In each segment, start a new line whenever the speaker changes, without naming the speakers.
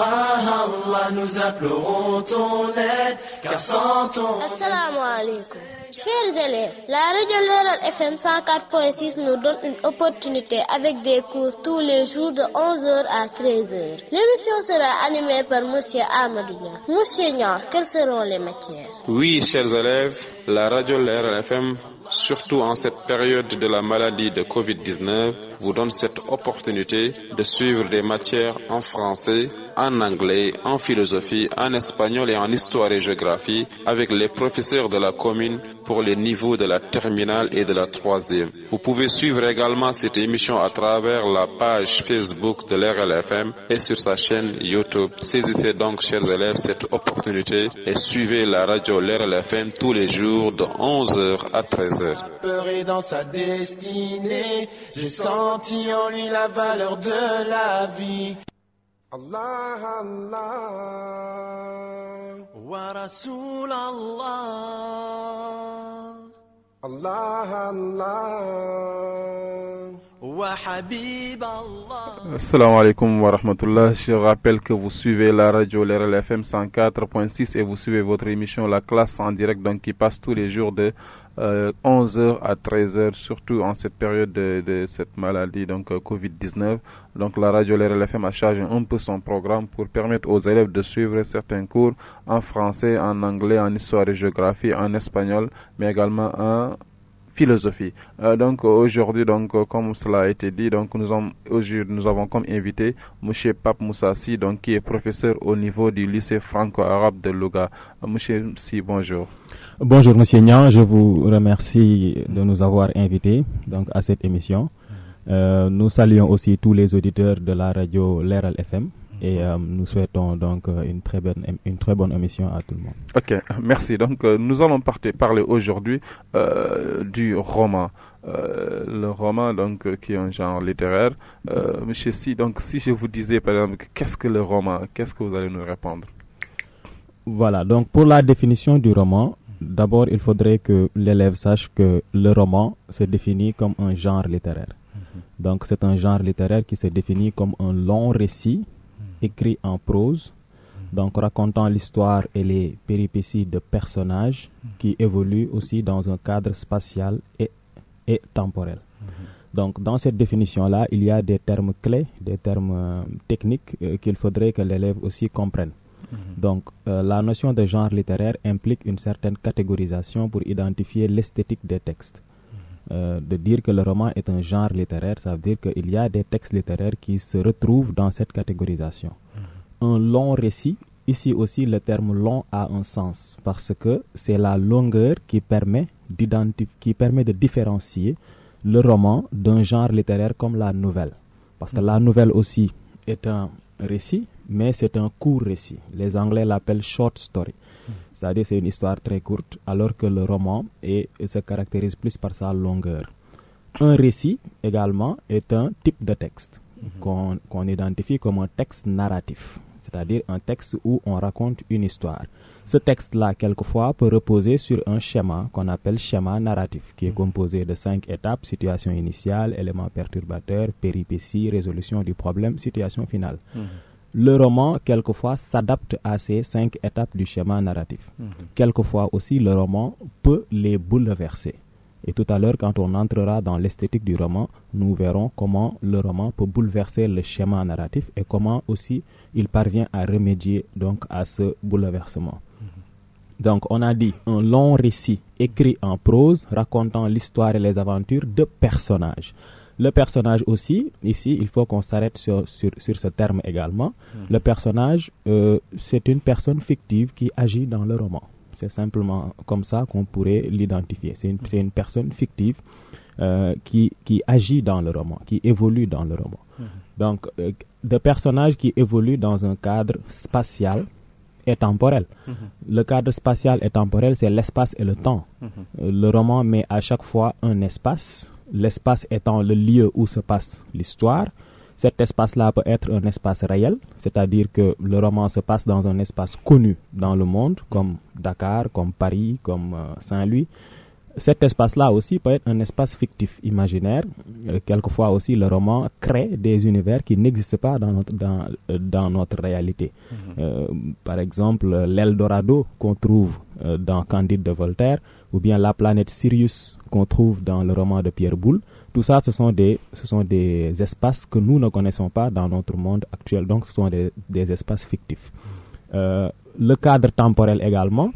Allah, Allah, nous implorons ton aide, car sans ton...
Assalamu alaikum. Chers élèves, la radio Leral FM 104.6 nous donne une opportunité avec des cours tous les jours de 11h à 13h. L'émission sera animée par Monsieur Amadou Niang. Monsieur Niang, quelles seront les matières?
Oui, chers élèves, la radio Leral FM, surtout en cette période de la maladie de Covid-19, vous donne cette opportunité de suivre des matières en français, en anglais, en philosophie, en espagnol et en histoire et géographie avec les professeurs de la commune pour les niveaux de la terminale et de la troisième. Vous pouvez suivre également cette émission à travers la page Facebook de l'RLFM et sur sa chaîne YouTube. Saisissez donc, chers élèves, cette opportunité et suivez la radio l'RLFM tous les jours de 11h à 13h.
Peur est dans sa destinée, j'ai senti en lui la valeur de la vie. Allah, Allah, wa Rasoul Allah, Allah, Allah, wa Habib Allah.
Assalamu alaikum wa rahmatullah. Je rappelle que vous suivez la radio Leral FM 104.6 et vous suivez votre émission La Classe en direct, donc qui passe tous les jours de 11h à 13h, surtout en cette période de cette maladie, donc Covid-19. Donc la radio Leral FM a chargé un peu son programme pour permettre aux élèves de suivre certains cours en français, en anglais, en histoire et géographie, en espagnol, mais également en philosophie. Donc aujourd'hui, donc comme cela a été dit, donc nous avons comme invité Monsieur Pape Moussassi, donc qui est professeur au niveau du lycée franco-arabe de Louga. Monsieur Si, bonjour.
Bonjour Monsieur Niang, je vous remercie de nous avoir invités donc à cette émission. Nous saluons aussi tous les auditeurs de la radio Leral FM. Et nous souhaitons donc une très bonne émission à tout le monde. Ok,
merci. Donc nous allons parler aujourd'hui du roman. Le roman donc qui est un genre littéraire. Monsieur Si, donc si je vous disais par exemple qu'est-ce que le roman, qu'est-ce que vous allez nous répondre?
Voilà, donc pour la définition du roman, d'abord il faudrait que l'élève sache que le roman se définit comme un genre littéraire. Donc c'est un genre littéraire qui se définit comme un long récit écrit en prose, donc racontant l'histoire et les péripéties de personnages qui évoluent aussi dans un cadre spatial et temporel. Donc dans cette définition-là, il y a des termes clés, des termes techniques qu'il faudrait que l'élève aussi comprenne. Donc la notion de genre littéraire implique une certaine catégorisation pour identifier l'esthétique des textes. De dire que le roman est un genre littéraire, ça veut dire qu'il y a des textes littéraires qui se retrouvent dans cette catégorisation. Un long récit, ici aussi le terme long a un sens parce que c'est la longueur qui permet de différencier le roman d'un genre littéraire comme la nouvelle. Parce que la nouvelle aussi est un récit, mais c'est un court récit. Les Anglais l'appellent short story. C'est-à-dire c'est une histoire très courte, alors que le roman se caractérise plus par sa longueur. Un récit, également, est un type de texte qu'on identifie comme un texte narratif, c'est-à-dire un texte où on raconte une histoire. Ce texte-là, quelquefois, peut reposer sur un schéma qu'on appelle schéma narratif, qui est composé de 5 étapes: situation initiale, éléments perturbateurs, péripéties, résolution du problème, situation finale. Le roman, quelquefois, s'adapte à ces 5 étapes du schéma narratif. Quelquefois aussi, le roman peut les bouleverser. Et tout à l'heure, quand on entrera dans l'esthétique du roman, nous verrons comment le roman peut bouleverser le schéma narratif et comment aussi il parvient à remédier donc à ce bouleversement. Donc, on a dit un long récit écrit en prose racontant l'histoire et les aventures de personnages. Le personnage aussi, ici, il faut qu'on s'arrête sur ce terme également. Le personnage, c'est une personne fictive qui agit dans le roman. C'est simplement comme ça qu'on pourrait l'identifier. C'est une personne fictive qui agit dans le roman, qui évolue dans le roman. Donc, des personnages qui évoluent dans un cadre spatial et temporel. Le cadre spatial et temporel, c'est l'espace et le temps. Le roman met à chaque fois un espace, l'espace étant le lieu où se passe l'histoire. Cet espace-là peut être un espace réel, c'est-à-dire que le roman se passe dans un espace connu dans le monde, comme Dakar, comme Paris, comme Saint-Louis. Cet espace-là aussi peut être un espace fictif, imaginaire. Quelquefois aussi, le roman crée des univers qui n'existent pas dans notre réalité. Par exemple, l'Eldorado qu'on trouve dans Candide de Voltaire, ou bien la planète Sirius qu'on trouve dans le roman de Pierre Boulle. Tout ça, ce sont des espaces que nous ne connaissons pas dans notre monde actuel. Donc, ce sont des espaces fictifs. Le cadre temporel également.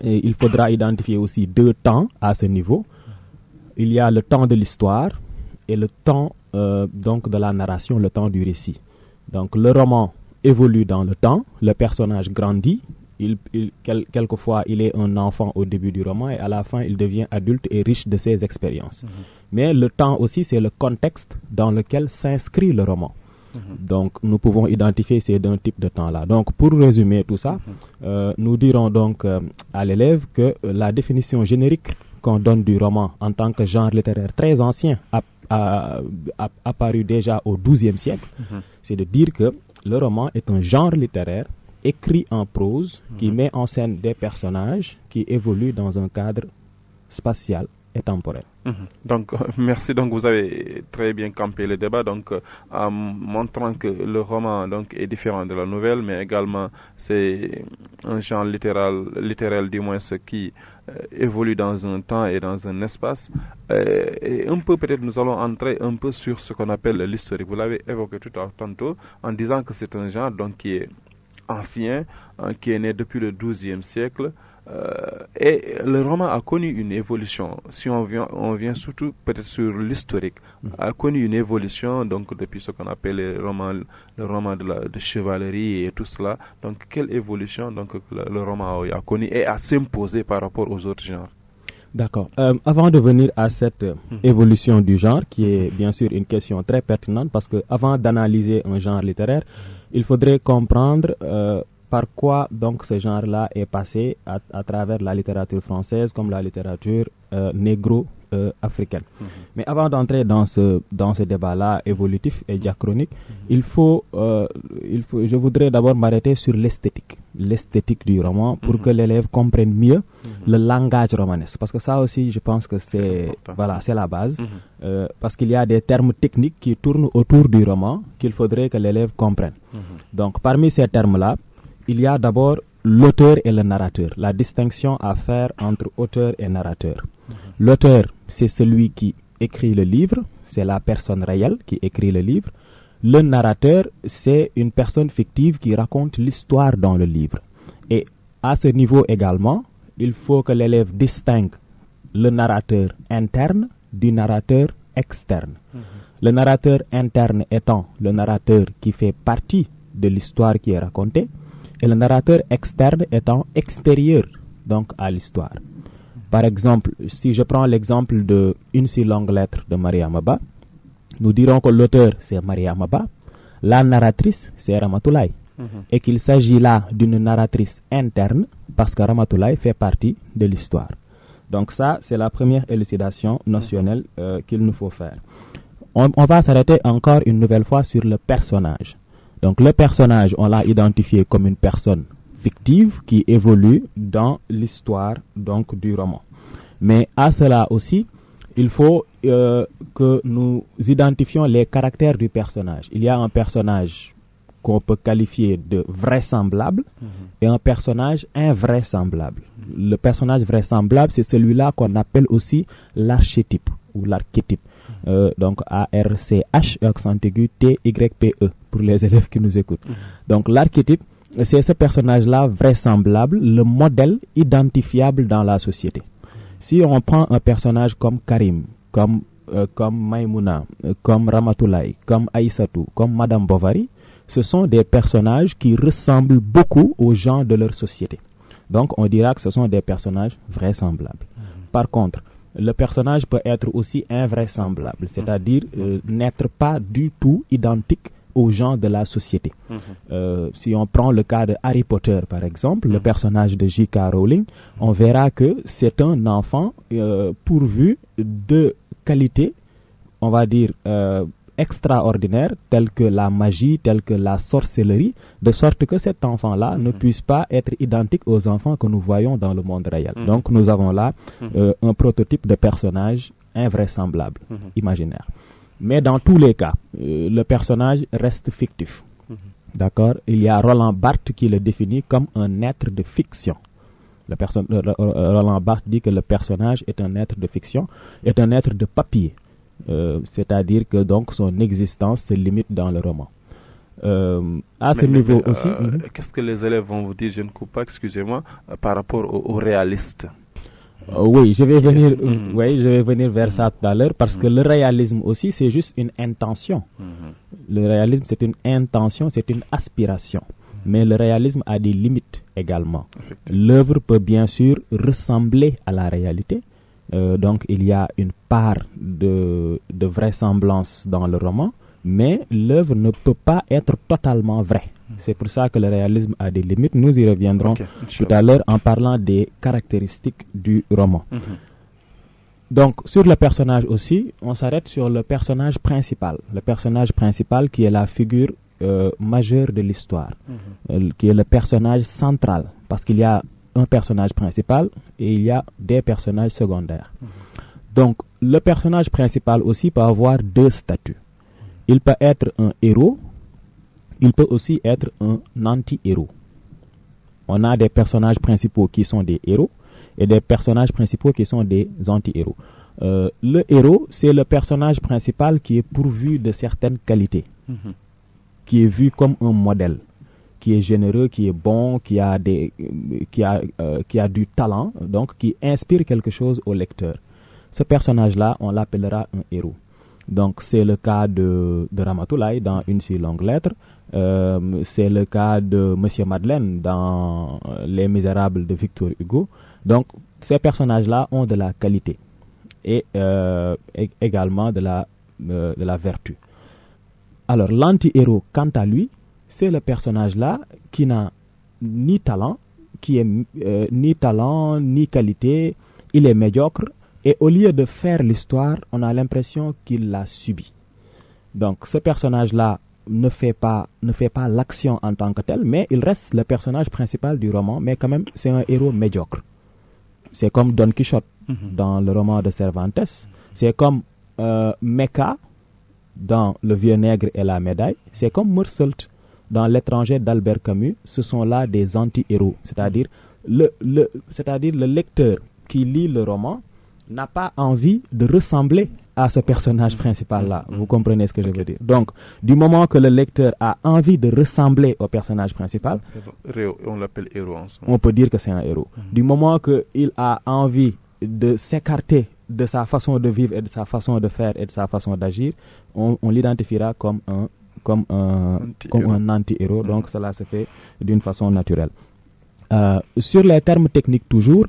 Et il faudra identifier aussi 2 temps à ce niveau. Il y a le temps de l'histoire et le temps donc de la narration, le temps du récit. Donc le roman évolue dans le temps, le personnage grandit, quelquefois il est un enfant au début du roman et à la fin il devient adulte et riche de ses expériences. Mais le temps aussi, c'est le contexte dans lequel s'inscrit le roman. Donc, nous pouvons identifier ces 2 types de temps-là. Donc, pour résumer tout ça, nous dirons donc à l'élève que la définition générique qu'on donne du roman en tant que genre littéraire très ancien, apparu déjà au XIIe siècle, c'est de dire que le roman est un genre littéraire écrit en prose qui met en scène des personnages qui évoluent dans un cadre spatial et temporel.
Donc, merci. Donc, vous avez très bien campé le débat, donc en montrant que le roman donc est différent de la nouvelle, mais également c'est un genre littéral du moins ce qui évolue dans un temps et dans un espace. Et un peu peut-être nous allons entrer un peu sur ce qu'on appelle l'historique. Vous l'avez évoqué tantôt en disant que c'est un genre donc qui est ancien, qui est né depuis le XIIe siècle. Et le roman a connu une évolution. Si on vient surtout peut-être sur l'historique, a connu une évolution donc depuis ce qu'on appelle le roman de chevalerie et tout cela. Donc quelle évolution donc le roman a connu et a s'imposé par rapport aux autres genres?
D'accord. Avant de venir à cette évolution du genre, qui est bien sûr une question très pertinente, parce que avant d'analyser un genre littéraire, il faudrait comprendre par quoi donc ce genre-là est passé à travers la littérature française comme la littérature négro-africaine. Mais avant d'entrer dans ce débat-là évolutif et diachronique, je voudrais d'abord m'arrêter sur l'esthétique du roman pour que l'élève comprenne mieux le langage romanesque. Parce que ça aussi, je pense que c'est la base. Parce qu'il y a des termes techniques qui tournent autour du roman qu'il faudrait que l'élève comprenne. Donc, parmi ces termes-là, il y a d'abord l'auteur et le narrateur. La distinction à faire entre auteur et narrateur. L'auteur, c'est celui qui écrit le livre, c'est la personne réelle qui écrit le livre. Le narrateur, c'est une personne fictive qui raconte l'histoire dans le livre. Et à ce niveau également, il faut que l'élève distingue le narrateur interne du narrateur externe. Le narrateur interne étant le narrateur qui fait partie de l'histoire qui est racontée, et le narrateur externe étant extérieur donc à l'histoire. Par exemple, si je prends l'exemple de Une si longue lettre de Mariama Ba, nous dirons que l'auteur c'est Mariama Ba, la narratrice c'est Ramatoulaye, et qu'il s'agit là d'une narratrice interne parce que Ramatoulaye fait partie de l'histoire. Donc ça, c'est la première élucidation notionnelle qu'il nous faut faire. On va s'arrêter encore une nouvelle fois sur le personnage. Donc le personnage, on l'a identifié comme une personne fictive qui évolue dans l'histoire donc du roman. Mais à cela aussi, il faut que nous identifions les caractères du personnage. Il y a un personnage qu'on peut qualifier de vraisemblable et un personnage invraisemblable. Le personnage vraisemblable, c'est celui-là qu'on appelle aussi l'archétype ou l'archétype. Donc A-R-C-H, accent aigu, T-Y-P-E, pour les élèves qui nous écoutent. Donc l'archétype, c'est ce personnage-là vraisemblable, le modèle identifiable dans la société. Si on prend un personnage comme Karim, comme Maïmouna, comme Ramatoulaye, comme Aïssatou, comme Madame Bovary, ce sont des personnages qui ressemblent beaucoup aux gens de leur société. Donc on dira que ce sont des personnages vraisemblables. Par contre, le personnage peut être aussi invraisemblable, c'est-à-dire n'être pas du tout identique aux gens de la société. Si on prend le cas de Harry Potter, par exemple, le personnage de J.K. Rowling, on verra que c'est un enfant pourvu de qualités, on va dire, extraordinaires tels que la magie, tels que la sorcellerie, de sorte que cet enfant-là ne puisse pas être identique aux enfants que nous voyons dans le monde réel. Donc nous avons là un prototype de personnage invraisemblable, imaginaire. Mais dans tous les cas, le personnage reste fictif. D'accord? Il y a Roland Barthes qui le définit comme un être de fiction. Roland Barthes dit que le personnage est un être de fiction, est un être de papier. C'est-à-dire que donc son existence se limite dans le roman. À ce niveau aussi.
Qu'est-ce que les élèves vont vous dire, je ne coupe pas, excusez-moi, par rapport aux réalistes?
Oui, je vais venir vers ça tout à l'heure parce que le réalisme aussi, c'est juste une intention. Le réalisme, c'est une intention, c'est une aspiration. Mais le réalisme a des limites également. L'œuvre peut bien sûr ressembler à la réalité. Donc, il y a une part de vraisemblance dans le roman, mais l'œuvre ne peut pas être totalement vraie. C'est pour ça que le réalisme a des limites. Nous y reviendrons tout à l'heure en parlant des caractéristiques du roman. Donc, sur le personnage aussi, on s'arrête sur le personnage principal. Le personnage principal qui est la figure majeure de l'histoire, qui est le personnage central, parce qu'il y a un personnage principal et il y a des personnages secondaires. Donc, le personnage principal aussi peut avoir deux statuts. Il peut être un héros, il peut aussi être un anti-héros. On a des personnages principaux qui sont des héros et des personnages principaux qui sont des anti-héros. Le héros, c'est le personnage principal qui est pourvu de certaines qualités, qui est vu comme un modèle, qui est généreux, qui est bon, qui a du talent, donc qui inspire quelque chose au lecteur. Ce personnage-là, on l'appellera un héros. Donc c'est le cas de Ramatoulaye dans Une si longue lettre, c'est le cas de Monsieur Madeleine dans Les Misérables de Victor Hugo. Donc ces personnages-là ont de la qualité et également de la vertu. Alors l'anti-héros, quant à lui, c'est le personnage-là qui n'a ni talent, ni qualité, il est médiocre, et au lieu de faire l'histoire, on a l'impression qu'il l'a subi. Donc ce personnage-là ne fait pas l'action en tant que tel, mais il reste le personnage principal du roman, mais quand même c'est un héros médiocre. C'est comme Don Quichotte dans le roman de Cervantes, c'est comme Mecca dans Le Vieux Nègre et la Médaille, c'est comme Meursault dans L'étranger d'Albert Camus. Ce sont là des anti-héros, c'est-à-dire le lecteur qui lit le roman n'a pas envie de ressembler à ce personnage principal-là. Vous comprenez ce que je veux dire? Donc, du moment que le lecteur a envie de ressembler au personnage principal,
on l'appelle héros en ce moment.
On peut dire que c'est un héros. Du moment qu'il a envie de s'écarter de sa façon de vivre et de sa façon de faire et de sa façon d'agir, on l'identifiera comme un anti-héros. Donc, cela se fait d'une façon naturelle. Sur les termes techniques toujours,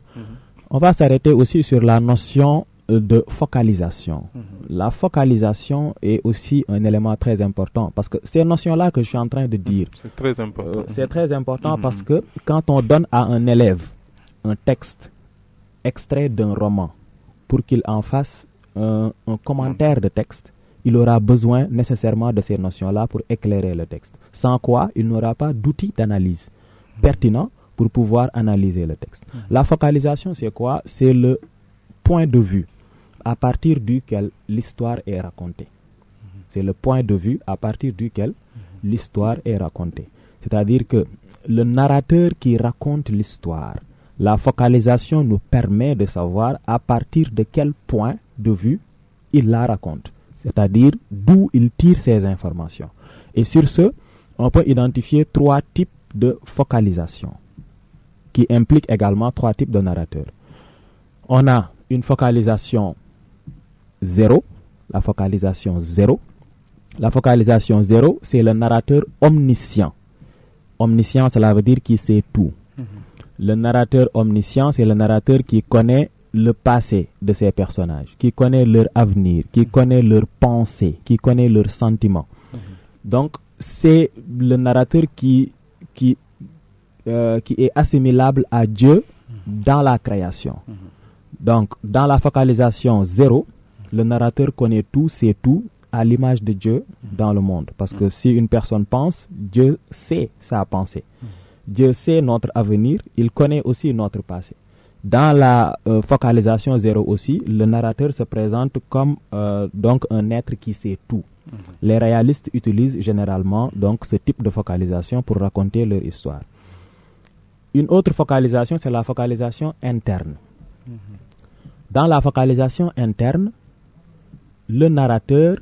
on va s'arrêter aussi sur la notion de focalisation. La focalisation est aussi un élément très important parce que ces notions-là que je suis en train de dire,
c'est très important.
C'est très important parce que quand on donne à un élève un texte extrait d'un roman pour qu'il en fasse un commentaire de texte, il aura besoin nécessairement de ces notions-là pour éclairer le texte. Sans quoi, il n'aura pas d'outils d'analyse pertinents pour pouvoir analyser le texte. La focalisation, c'est quoi? C'est le point de vue à partir duquel l'histoire est racontée. C'est le point de vue à partir duquel l'histoire est racontée. C'est-à-dire que le narrateur qui raconte l'histoire, la focalisation nous permet de savoir à partir de quel point de vue il la raconte. C'est-à-dire d'où il tire ses informations. Et sur ce, on peut identifier 3 types de focalisation qui impliquent également 3 types de narrateurs. On a une focalisation 0, la focalisation 0. La focalisation 0, c'est le narrateur omniscient. Omniscient, cela veut dire qu'il sait tout. Le narrateur omniscient, c'est le narrateur qui connaît le passé de ses personnages, qui connaît leur avenir, qui connaît leurs pensées, qui connaît leurs sentiments. Donc, c'est le narrateur qui est assimilable à Dieu dans la création. Donc, dans la focalisation 0, le narrateur connaît tout, sait tout, à l'image de Dieu dans le monde. Parce que si une personne pense, Dieu sait sa pensée. Dieu sait notre avenir, il connaît aussi notre passé. Dans la focalisation 0 aussi, le narrateur se présente comme donc un être qui sait tout. Les réalistes utilisent généralement donc ce type de focalisation pour raconter leur histoire. Une autre focalisation, c'est la focalisation interne. Dans la focalisation interne, le narrateur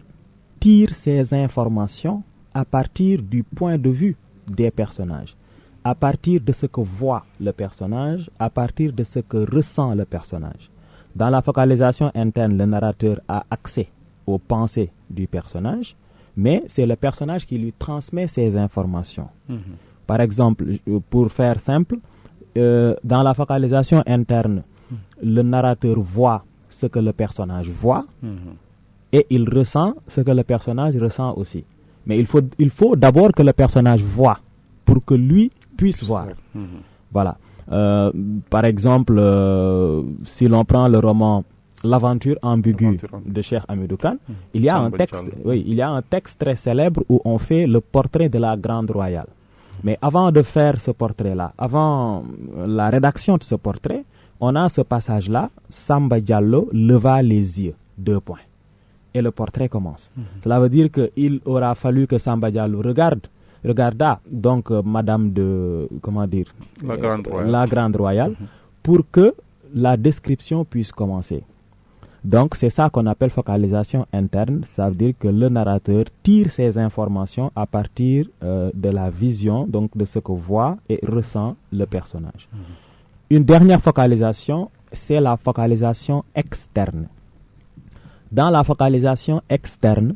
tire ses informations à partir du point de vue des personnages, à partir de ce que voit le personnage, à partir de ce que ressent le personnage. Dans la focalisation interne, le narrateur a accès aux pensées du personnage, mais c'est le personnage qui lui transmet ces informations. Par exemple, pour faire simple, dans la focalisation interne, le narrateur voit ce que le personnage voit et il ressent ce que le personnage ressent aussi. Mais il faut d'abord que le personnage voit pour que lui puisse voir. Voilà. Par exemple, si l'on prend le roman L'aventure ambiguë de Cheikh Hamidou Kane, il y a un texte très célèbre où on fait le portrait de la Grande Royale. Mais avant de faire ce portrait-là, avant la rédaction de ce portrait, on a ce passage-là, Samba Diallo leva les yeux, 2 points. Et le portrait commence. Cela veut dire qu'il aura fallu que Samba Diallo regarda donc Madame de, la Grande Royale, pour que la description puisse commencer. Donc c'est ça qu'on appelle focalisation interne, ça veut dire que le narrateur tire ses informations à partir de la vision, donc de ce que voit et ressent le personnage. Une dernière focalisation, c'est la focalisation externe. Dans la focalisation externe,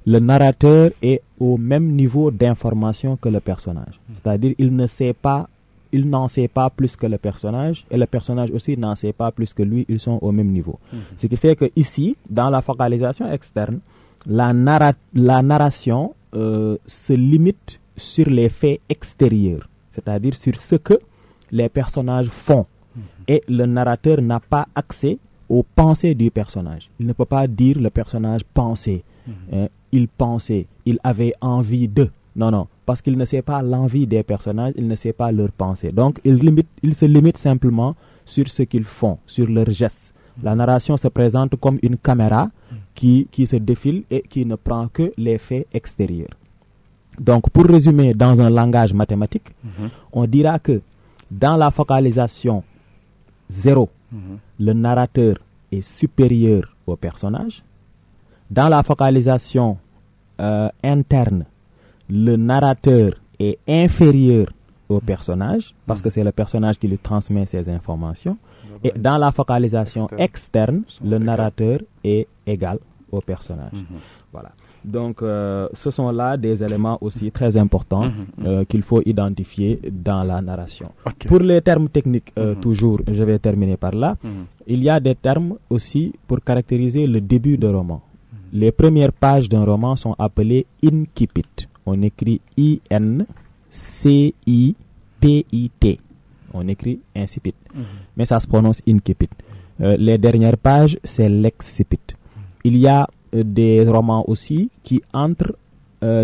le narrateur est au même niveau d'information que le personnage. C'est-à-dire il n'en sait pas plus que le personnage et le personnage aussi n'en sait pas plus que lui, ils sont au même niveau. Ce qui fait que ici, dans la focalisation externe, la narration se limite sur les faits extérieurs, c'est-à-dire sur ce que les personnages font. Et le narrateur n'a pas accès aux pensées du personnage. Il ne peut pas dire le personnage pensait, il pensait, il avait envie de. Non, parce qu'il ne sait pas l'envie des personnages, il ne sait pas leurs pensées. Donc, il se limite simplement sur ce qu'ils font, sur leurs gestes. La narration se présente comme une caméra qui se défile et qui ne prend que les faits extérieurs. Donc, pour résumer dans un langage mathématique, on dira que dans la focalisation 0, le narrateur est supérieur au personnage. Dans la focalisation interne, le narrateur est inférieur au personnage parce que c'est le personnage qui lui transmet ces informations. Et dans la focalisation externe, le narrateur est égal au personnage. Voilà. Donc, ce sont là des éléments aussi très importants qu'il faut identifier dans la narration. Pour les termes techniques, toujours, je vais terminer par là. Il y a des termes aussi pour caractériser le début d'un roman. Les premières pages d'un roman sont appelées incipit. On écrit I-N-C-I-P-I-T. On écrit incipit. Mais ça se prononce incipit. Les dernières pages, c'est l'excipit. Il y a des romans aussi qui entrent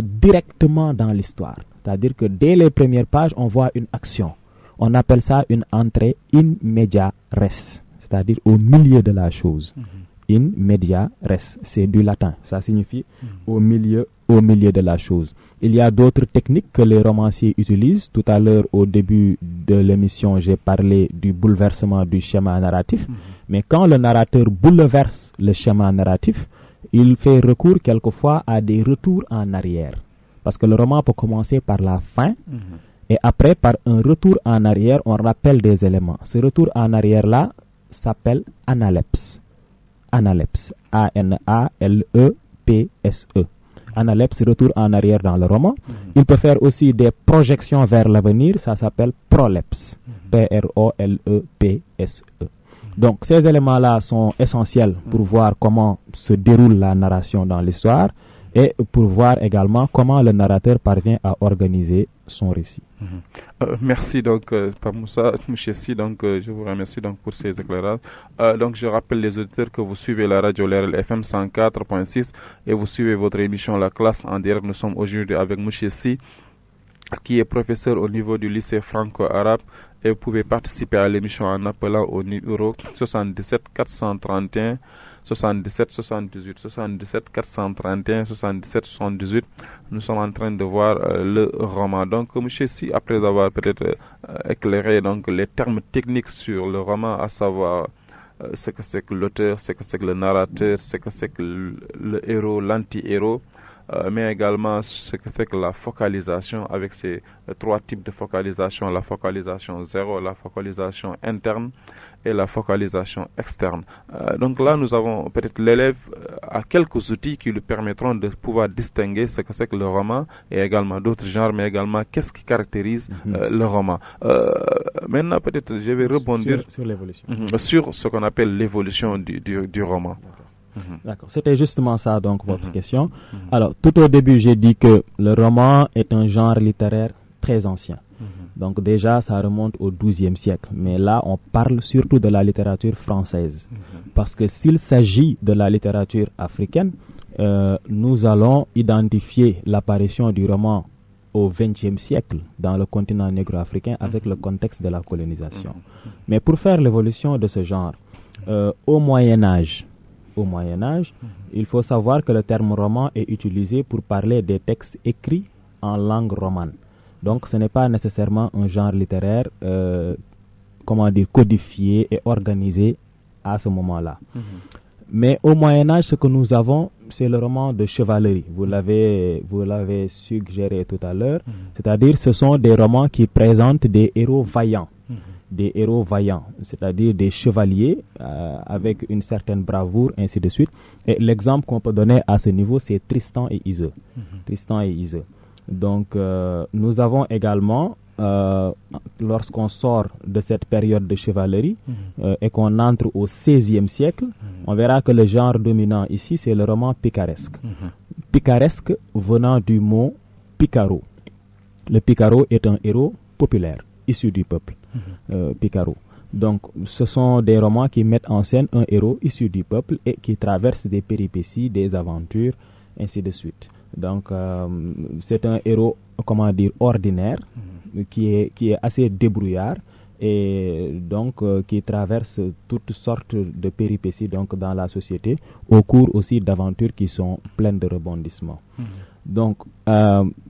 directement dans l'histoire. C'est-à-dire que dès les premières pages, on voit une action. On appelle ça une entrée in media res, c'est-à-dire au milieu de la chose. In media res, c'est du latin. Ça signifie au milieu de la chose. Il y a d'autres techniques que les romanciers utilisent. Tout à l'heure, au début de l'émission, j'ai parlé du bouleversement du schéma narratif. Mais quand le narrateur bouleverse le schéma narratif, il fait recours quelquefois à des retours en arrière. Parce que le roman peut commencer par la fin et après, par un retour en arrière, on rappelle des éléments. Ce retour en arrière-là s'appelle analepse. Analepse. A-N-A-L-E-P-S-E. Analepse, retour en arrière dans le roman. Il peut faire aussi des projections vers l'avenir. Ça s'appelle prolepse. P-R-O-L-E-P-S-E. Donc, ces éléments-là sont essentiels pour voir comment se déroule la narration dans l'histoire. et pour voir également comment le narrateur parvient à organiser son récit.
Merci donc Pamoussa Mouchessi, donc je vous remercie donc pour ces éclairages. Donc je rappelle les auditeurs que vous suivez la radio Leral FM 104.6 et vous suivez votre émission La Classe en direct. Nous sommes aujourd'hui avec Mouchessi, qui est professeur au niveau du lycée franco-arabe, et vous pouvez participer à l'émission en appelant au numéro 77 431 77 78 77 431 77 78. Nous sommes en train de voir le roman. Donc, monsieur, si après avoir peut-être éclairé donc les termes techniques sur le roman, à savoir ce que c'est que l'auteur, ce que c'est que le narrateur, ce que c'est que le héros, l'anti-héros, mais également ce que fait que la focalisation, avec ces trois types de focalisation, la focalisation zéro, la focalisation interne et la focalisation externe. Donc là, nous avons peut-être l'élève à quelques outils qui lui permettront de pouvoir distinguer ce que c'est que le roman et également d'autres genres, mais également qu'est-ce qui caractérise le roman. Maintenant, peut-être je vais rebondir
sur l'évolution,
sur ce qu'on appelle l'évolution du roman.
D'accord, c'était justement ça donc votre question. Alors, tout au début, j'ai dit que le roman est un genre littéraire très ancien. Donc déjà, ça remonte au XIIe siècle. Mais là, on parle surtout de la littérature française. Parce que s'il s'agit de la littérature africaine, nous allons identifier l'apparition du roman au XXe siècle dans le continent négro-africain avec le contexte de la colonisation. Mais pour faire l'évolution de ce genre, au Moyen Âge, il faut savoir que le terme roman est utilisé pour parler des textes écrits en langue romane. Donc ce n'est pas nécessairement un genre littéraire codifié et organisé à ce moment-là. Mais au Moyen-Âge, ce que nous avons, c'est le roman de chevalerie. Vous l'avez suggéré tout à l'heure. C'est-à-dire ce sont des romans qui présentent des héros vaillants. Des héros vaillants, c'est-à-dire des chevaliers avec une certaine bravoure, ainsi de suite. Et l'exemple qu'on peut donner à ce niveau, c'est Tristan et Iseult. Tristan et Iseult. Donc, nous avons également, lorsqu'on sort de cette période de chevalerie et qu'on entre au XVIe siècle, on verra que le genre dominant ici, c'est le roman picaresque. Picaresque venant du mot picaro. Le picaro est un héros populaire, issu du peuple. Picaro. Donc, ce sont des romans qui mettent en scène un héros issu du peuple et qui traverse des péripéties, des aventures, ainsi de suite. Donc, c'est un héros, ordinaire, qui est assez débrouillard et donc qui traverse toutes sortes de péripéties donc dans la société, au cours aussi d'aventures qui sont pleines de rebondissements. Donc,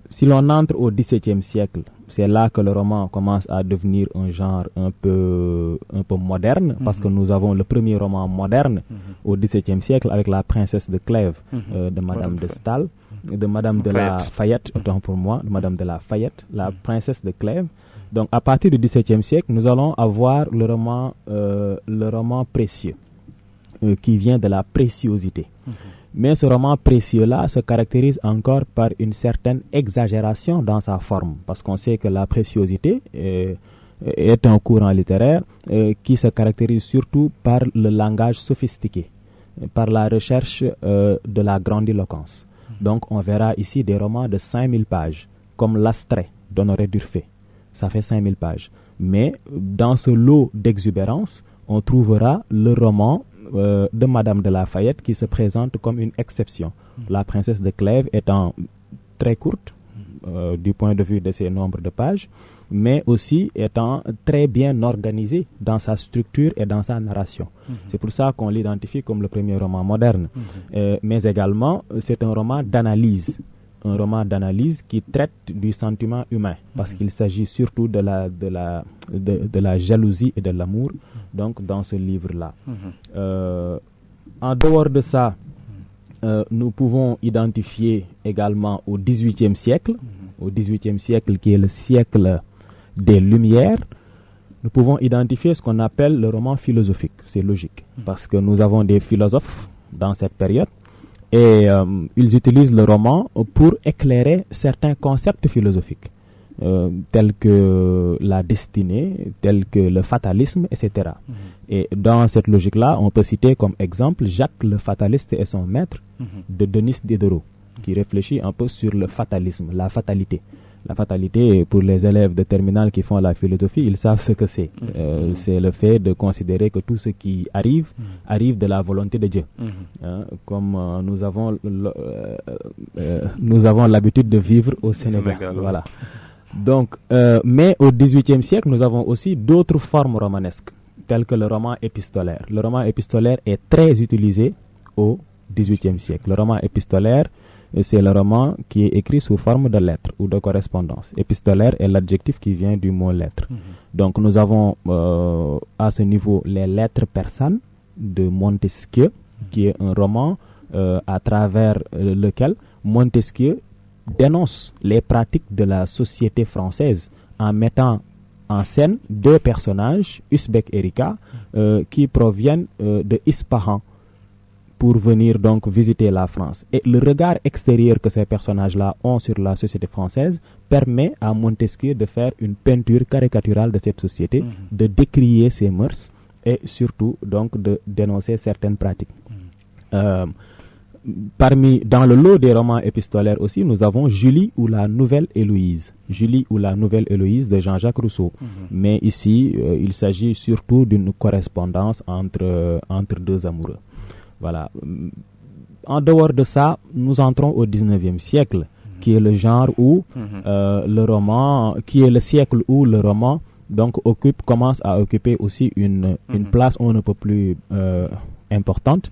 si l'on entre au XVIIe siècle, c'est là que le roman commence à devenir un genre un peu moderne, parce que nous avons le premier roman moderne au XVIIe siècle avec La Princesse de Clèves de Madame de Staël, de Madame de la Fayette, autant pour moi, de Madame de la Fayette, La Princesse de Clèves. Donc, à partir du XVIIe siècle, nous allons avoir le roman précieux, qui vient de la préciosité. Mais ce roman précieux-là se caractérise encore par une certaine exagération dans sa forme, parce qu'on sait que la préciosité est un courant littéraire qui se caractérise surtout par le langage sophistiqué, par la recherche de la grandiloquence. Donc on verra ici des romans de 5000 pages, comme L'Astrait d'Honoré d'Urfé. Ça fait 5000 pages. Mais dans ce lot d'exubérance, on trouvera le roman de Madame de la Fayette qui se présente comme une exception. La Princesse de Clèves étant très courte du point de vue de ses nombres de pages, mais aussi étant très bien organisée dans sa structure et dans sa narration. C'est pour ça qu'on l'identifie comme le premier roman moderne. Mais également, c'est un roman d'analyse. Un roman d'analyse qui traite du sentiment humain, parce qu'il s'agit surtout de la jalousie et de l'amour, donc dans ce livre-là. En dehors de ça, nous pouvons identifier également au XVIIIe siècle, qui est le siècle des Lumières, nous pouvons identifier ce qu'on appelle le roman philosophique. C'est logique, parce que nous avons des philosophes dans cette période, et ils utilisent le roman pour éclairer certains concepts philosophiques, tels que la destinée, tels que le fatalisme, etc. Et dans cette logique-là, on peut citer comme exemple Jacques le fataliste et son maître de Denis Diderot. qui réfléchit un peu sur le fatalisme, la fatalité. La fatalité, pour les élèves de terminale qui font la philosophie, ils savent ce que c'est. C'est le fait de considérer que tout ce qui arrive, arrive de la volonté de Dieu. Comme nous avons l'habitude de vivre au Sénégal. Voilà. Donc, mais au XVIIIe siècle, nous avons aussi d'autres formes romanesques, telles que le roman épistolaire. Le roman épistolaire est très utilisé au XVIIIe siècle. Le roman épistolaire, c'est le roman qui est écrit sous forme de lettres ou de correspondance. Épistolaire est l'adjectif qui vient du mot lettre. Donc nous avons à ce niveau les lettres persanes de Montesquieu, qui est un roman à travers lequel Montesquieu dénonce les pratiques de la société française en mettant en scène deux personnages, Usbek et Rika, qui proviennent de Ispahan, pour venir donc visiter la France. Et le regard extérieur que ces personnages-là ont sur la société française permet à Montesquieu de faire une peinture caricaturale de cette société, de décrier ses mœurs et surtout donc de dénoncer certaines pratiques. Dans le lot des romans épistolaires aussi, nous avons Julie ou la Nouvelle Héloïse. Julie ou la Nouvelle Héloïse de Jean-Jacques Rousseau. Mais ici, il s'agit surtout d'une correspondance entre deux amoureux. Voilà. En dehors de ça, nous entrons au 19e siècle, qui est le genre où le roman, qui est le siècle où le roman donc commence à occuper aussi une place on ne peut plus importante,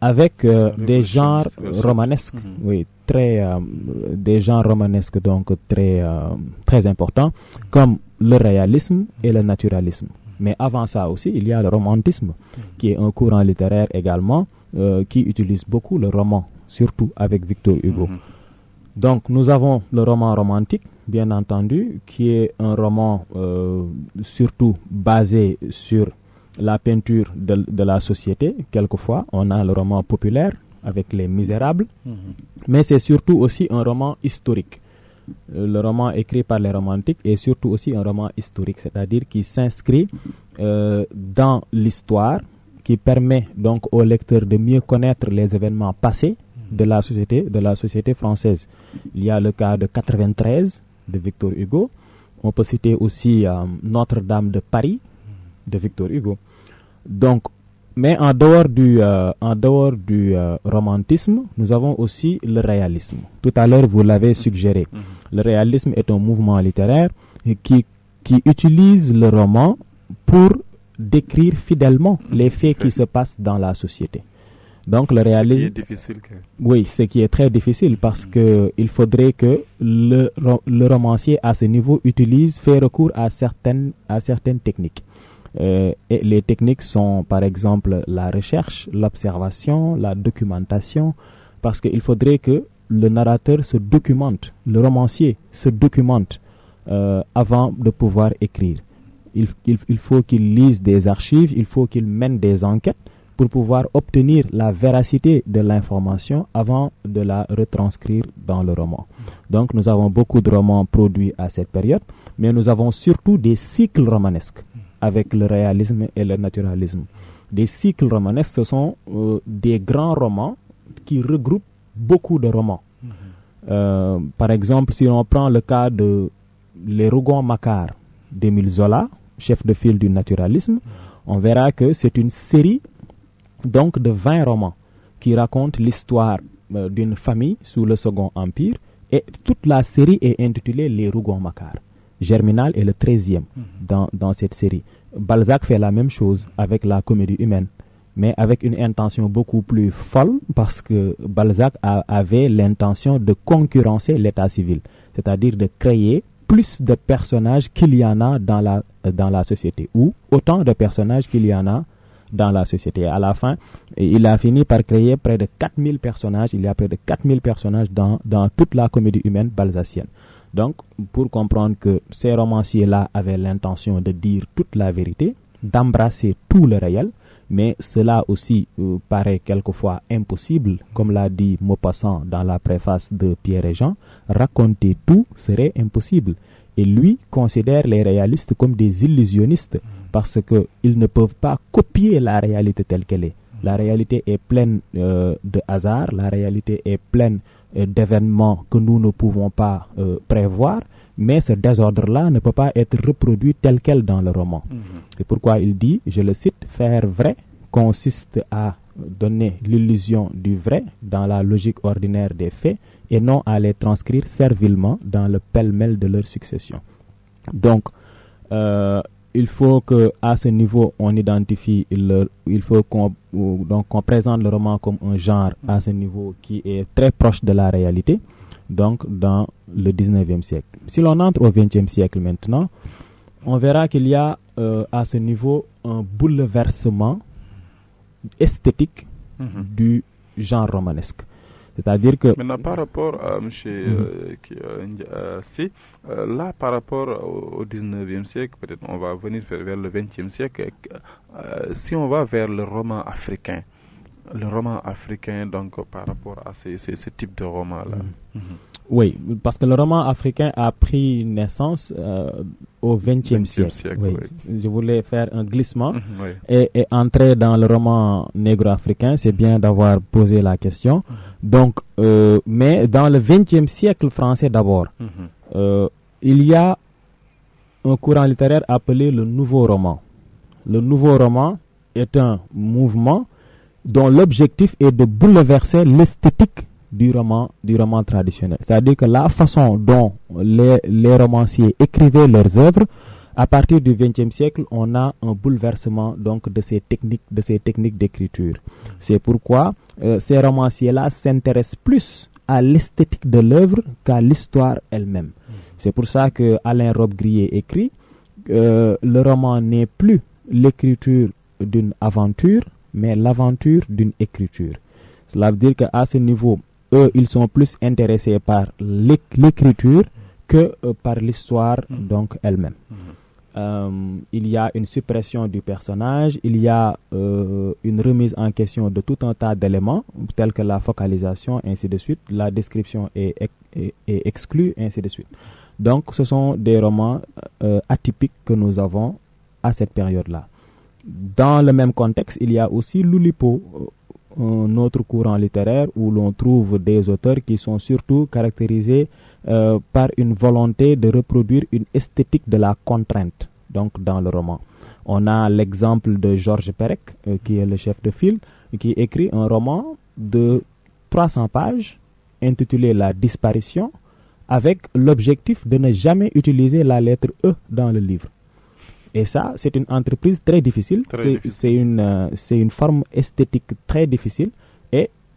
avec des genres romanesques, oui, des genres romanesques donc très importants, comme le réalisme et le naturalisme. Mais avant ça aussi, il y a le romantisme, qui est un courant littéraire également, qui utilise beaucoup le roman, surtout avec Victor Hugo. Donc nous avons le roman romantique, bien entendu, qui est un roman surtout basé sur la peinture de la société. Quelquefois, on a le roman populaire avec Les Misérables, mais c'est surtout aussi un roman historique. Le roman écrit par les romantiques est surtout aussi un roman historique, c'est-à-dire qui s'inscrit dans l'histoire, qui permet donc au lecteur de mieux connaître les événements passés de la société française. Il y a le cas de 93 de Victor Hugo. On peut citer aussi Notre-Dame de Paris de Victor Hugo. Donc, mais en dehors du romantisme, nous avons aussi le réalisme. Tout à l'heure, vous l'avez suggéré. Le réalisme est un mouvement littéraire qui utilise le roman pour décrire fidèlement les faits qui se passent dans la société. Donc le réalisme, oui, ce qui est très difficile parce que il faudrait que le romancier à ce niveau fait recours à certaines techniques. Et les techniques sont par exemple la recherche, l'observation, la documentation, parce qu'il faudrait que le narrateur se documente, le romancier se documente avant de pouvoir écrire. Il faut qu'il lise des archives, il faut qu'il mène des enquêtes pour pouvoir obtenir la véracité de l'information avant de la retranscrire dans le roman. Donc nous avons beaucoup de romans produits à cette période, mais nous avons surtout des cycles romanesques avec le réalisme et le naturalisme. Des cycles romanesques, ce sont des grands romans qui regroupent beaucoup de romans. Par exemple, si on prend le cas de Les Rougon-Macquart d'Émile Zola, chef de file du naturalisme, on verra que c'est une série donc de 20 romans qui racontent l'histoire d'une famille sous le Second Empire, et toute la série est intitulée Les Rougon-Macquart. Germinal est le 13e dans cette série. Balzac fait la même chose avec la comédie humaine, mais avec une intention beaucoup plus folle, parce que Balzac avait l'intention de concurrencer l'état civil, c'est-à-dire de créer plus de personnages qu'il y en a dans la société, ou autant de personnages qu'il y en a dans la société. À la fin, il a fini par créer près de 4000 personnages. Il y a près de 4000 personnages dans toute la comédie humaine balzacienne. Donc, pour comprendre que ces romanciers-là avaient l'intention de dire toute la vérité, d'embrasser tout le réel, mais cela aussi paraît quelquefois impossible, comme l'a dit Maupassant dans la préface de Pierre et Jean, raconter tout serait impossible. Et lui considère les réalistes comme des illusionnistes, parce qu'ils ne peuvent pas copier la réalité telle qu'elle est. La réalité est pleine de hasard, la réalité est pleine d'événements que nous ne pouvons pas prévoir, mais ce désordre-là ne peut pas être reproduit tel quel dans le roman. C'est pourquoi il dit, je le cite, « Faire vrai consiste à donner l'illusion du vrai dans la logique ordinaire des faits et non à les transcrire servilement dans le pêle-mêle de leur succession. » Donc, il faut qu'à ce niveau, on identifie, il faut qu'on présente le roman comme un genre à ce niveau qui est très proche de la réalité, donc dans le 19e siècle. Si l'on entre au 20e siècle maintenant, on verra qu'il y a à ce niveau un bouleversement esthétique du genre romanesque. C'est-à-dire que...
Maintenant, par rapport à M. C, là, par rapport au 19e siècle, peut-être on va venir vers le 20e siècle, si on va vers le roman africain, donc par rapport à ce type de roman-là.
Oui, parce que le roman africain a pris naissance au 20e siècle. Oui. Je voulais faire un glissement et entrer dans le roman négro-africain. C'est bien d'avoir posé la question. Donc, mais dans le 20e siècle français d'abord, il y a un courant littéraire appelé le nouveau roman. Le nouveau roman est un mouvement dont l'objectif est de bouleverser l'esthétique du roman traditionnel. C'est-à-dire que la façon dont les romanciers écrivaient leurs œuvres, à partir du XXe siècle, on a un bouleversement donc de ces techniques d'écriture. C'est pourquoi ces romanciers-là s'intéressent plus à l'esthétique de l'œuvre qu'à l'histoire elle-même. C'est pour ça que Alain Robbe-Grillet écrit le roman n'est plus l'écriture d'une aventure, mais l'aventure d'une écriture. Cela veut dire qu'à ce niveau, eux, ils sont plus intéressés par l'écriture que par l'histoire donc elle-même. Il y a une suppression du personnage, il y a une remise en question de tout un tas d'éléments, tels que la focalisation, ainsi de suite, la description est exclue, ainsi de suite. Donc, ce sont des romans atypiques que nous avons à cette période-là. Dans le même contexte, il y a aussi l'Oulipo, un autre courant littéraire où l'on trouve des auteurs qui sont surtout caractérisés par une volonté de reproduire une esthétique de la contrainte, donc dans le roman. On a l'exemple de Georges Perec, qui est le chef de file, qui écrit un roman de 300 pages intitulé La disparition, avec l'objectif de ne jamais utiliser la lettre E dans le livre. Et ça, c'est une entreprise très difficile. C'est une forme esthétique très difficile.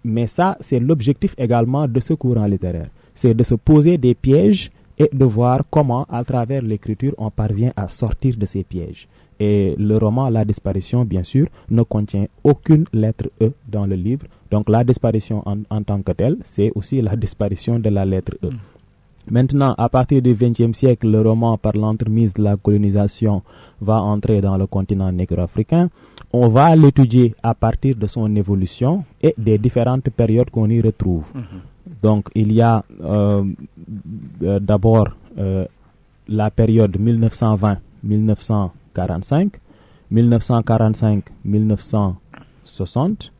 Mais ça, c'est l'objectif également de ce courant littéraire. C'est de se poser des pièges et de voir comment, à travers l'écriture, on parvient à sortir de ces pièges. Et le roman La disparition, bien sûr, ne contient aucune lettre E dans le livre. Donc la disparition en tant que telle, c'est aussi la disparition de la lettre E. Maintenant, à partir du XXe siècle, le roman, par l'entremise de la colonisation, va entrer dans le continent négro-africain. On va l'étudier à partir de son évolution et des différentes périodes qu'on y retrouve. Donc, il y a d'abord la période 1920-1945, 1945-1960,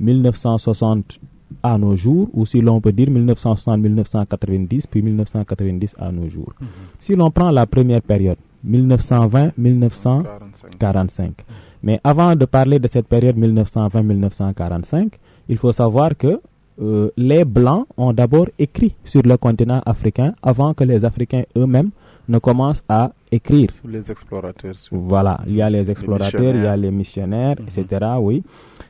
1960 à nos jours, ou si l'on peut dire 1960-1990, puis 1990 à nos jours. Si l'on prend la première période, 1920-1945. Mais avant de parler de cette période 1920-1945, il faut savoir que les Blancs ont d'abord écrit sur le continent africain avant que les Africains eux-mêmes ne commencent à écrire.
Les explorateurs.
Voilà, il y a les explorateurs, il y a les missionnaires, etc. Oui.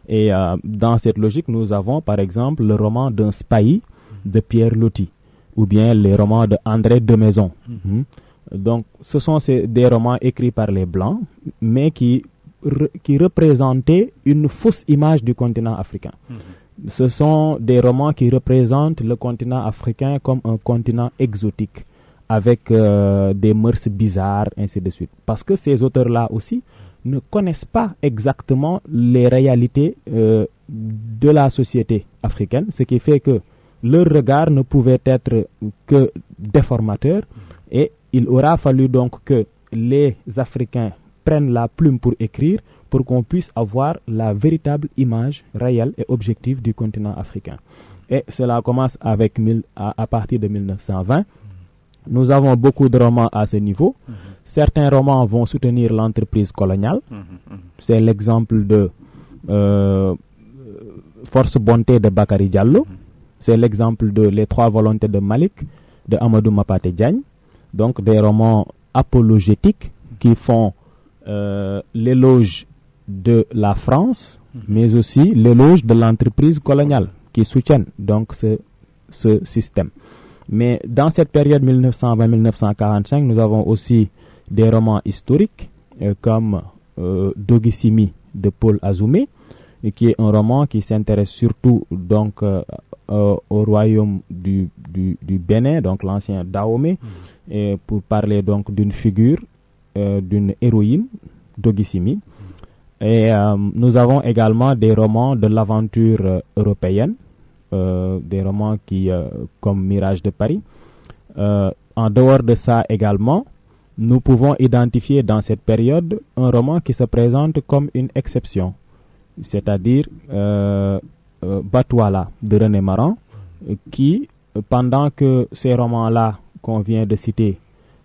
Et dans cette logique, nous avons par exemple le roman d'un Spahi de Pierre Loti, ou bien les romans de André de Maison. Donc, ce sont des romans écrits par les Blancs, mais qui représentaient une fausse image du continent africain. Ce sont des romans qui représentent le continent africain comme un continent exotique, avec des mœurs bizarres, ainsi de suite. Parce que ces auteurs-là aussi ne connaissent pas exactement les réalités de la société africaine, ce qui fait que leur regard ne pouvait être que déformateur, et il aura fallu donc que les Africains prennent la plume pour écrire, pour qu'on puisse avoir la véritable image réelle et objective du continent africain. Et cela commence avec à partir de 1920. Nous avons beaucoup de romans à ce niveau. Certains romans vont soutenir l'entreprise coloniale. C'est l'exemple de Force Bonté de Bakary Diallo. C'est l'exemple de Les Trois Volontés de Malik, de Amadou Mapate Diagne. Donc des romans apologétiques qui font l'éloge de la France, mais aussi l'éloge de l'entreprise coloniale qui soutiennent donc ce système. Mais dans cette période 1920-1945, nous avons aussi des romans historiques comme Dogissimi de Paul Azoumé, qui est un roman qui s'intéresse surtout donc au royaume du Bénin, donc l'ancien Dahomey, et pour parler donc d'une figure, d'une héroïne, Dogissimi. Et nous avons également des romans de l'aventure européenne, des romans comme Mirage de Paris. En dehors de ça également, nous pouvons identifier dans cette période un roman qui se présente comme une exception, c'est-à-dire Batouala de René Maran, qui, pendant que ces romans-là qu'on vient de citer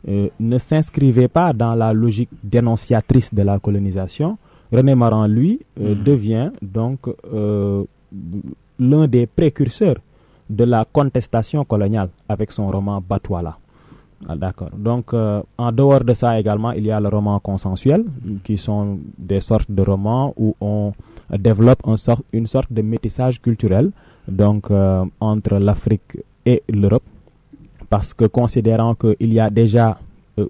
ne s'inscrivaient pas dans la logique dénonciatrice de la colonisation, René Maran, lui, devient donc l'un des précurseurs de la contestation coloniale avec son roman Batouala. D'accord. Donc, en dehors de ça également, il y a le roman consensuel, qui sont des sortes de romans où on développe une sorte de métissage culturel, donc entre l'Afrique et l'Europe, parce que considérant qu'il y a déjà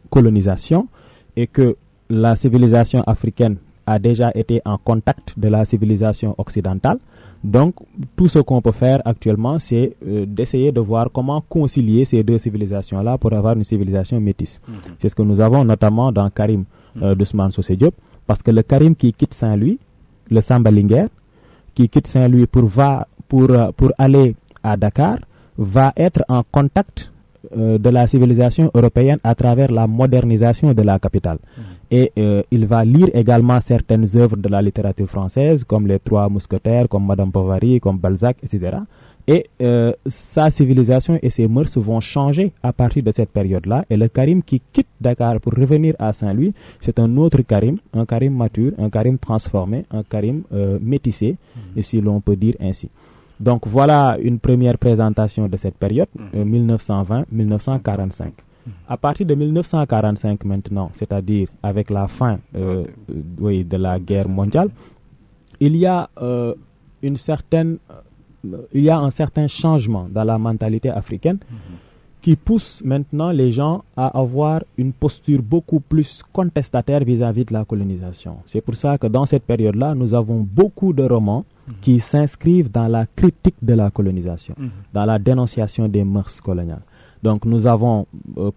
colonisation et que la civilisation africaine a déjà été en contact de la civilisation occidentale, donc tout ce qu'on peut faire actuellement, c'est d'essayer de voir comment concilier ces deux civilisations-là pour avoir une civilisation métisse. C'est ce que nous avons notamment dans Karim d'Ousmane Socé Diop, parce que le Karim qui quitte Saint-Louis, le Samba Linguère, qui quitte Saint-Louis pour aller à Dakar, va être en contact de la civilisation européenne à travers la modernisation de la capitale. Et il va lire également certaines œuvres de la littérature française, comme Les Trois Mousquetaires, comme Madame Bovary, comme Balzac, etc. Et sa civilisation et ses mœurs vont changer à partir de cette période-là. Et le Karim qui quitte Dakar pour revenir à Saint-Louis, c'est un autre Karim, un Karim mature, un Karim transformé, un Karim métissé, et si l'on peut dire ainsi. Donc voilà une première présentation de cette période, 1920-1945. À partir de 1945 maintenant, c'est-à-dire avec la fin de la guerre mondiale, il y a un certain changement dans la mentalité africaine qui pousse maintenant les gens à avoir une posture beaucoup plus contestataire vis-à-vis de la colonisation. C'est pour ça que dans cette période-là, nous avons beaucoup de romans qui s'inscrivent dans la critique de la colonisation, dans la dénonciation des mœurs coloniales. Donc nous avons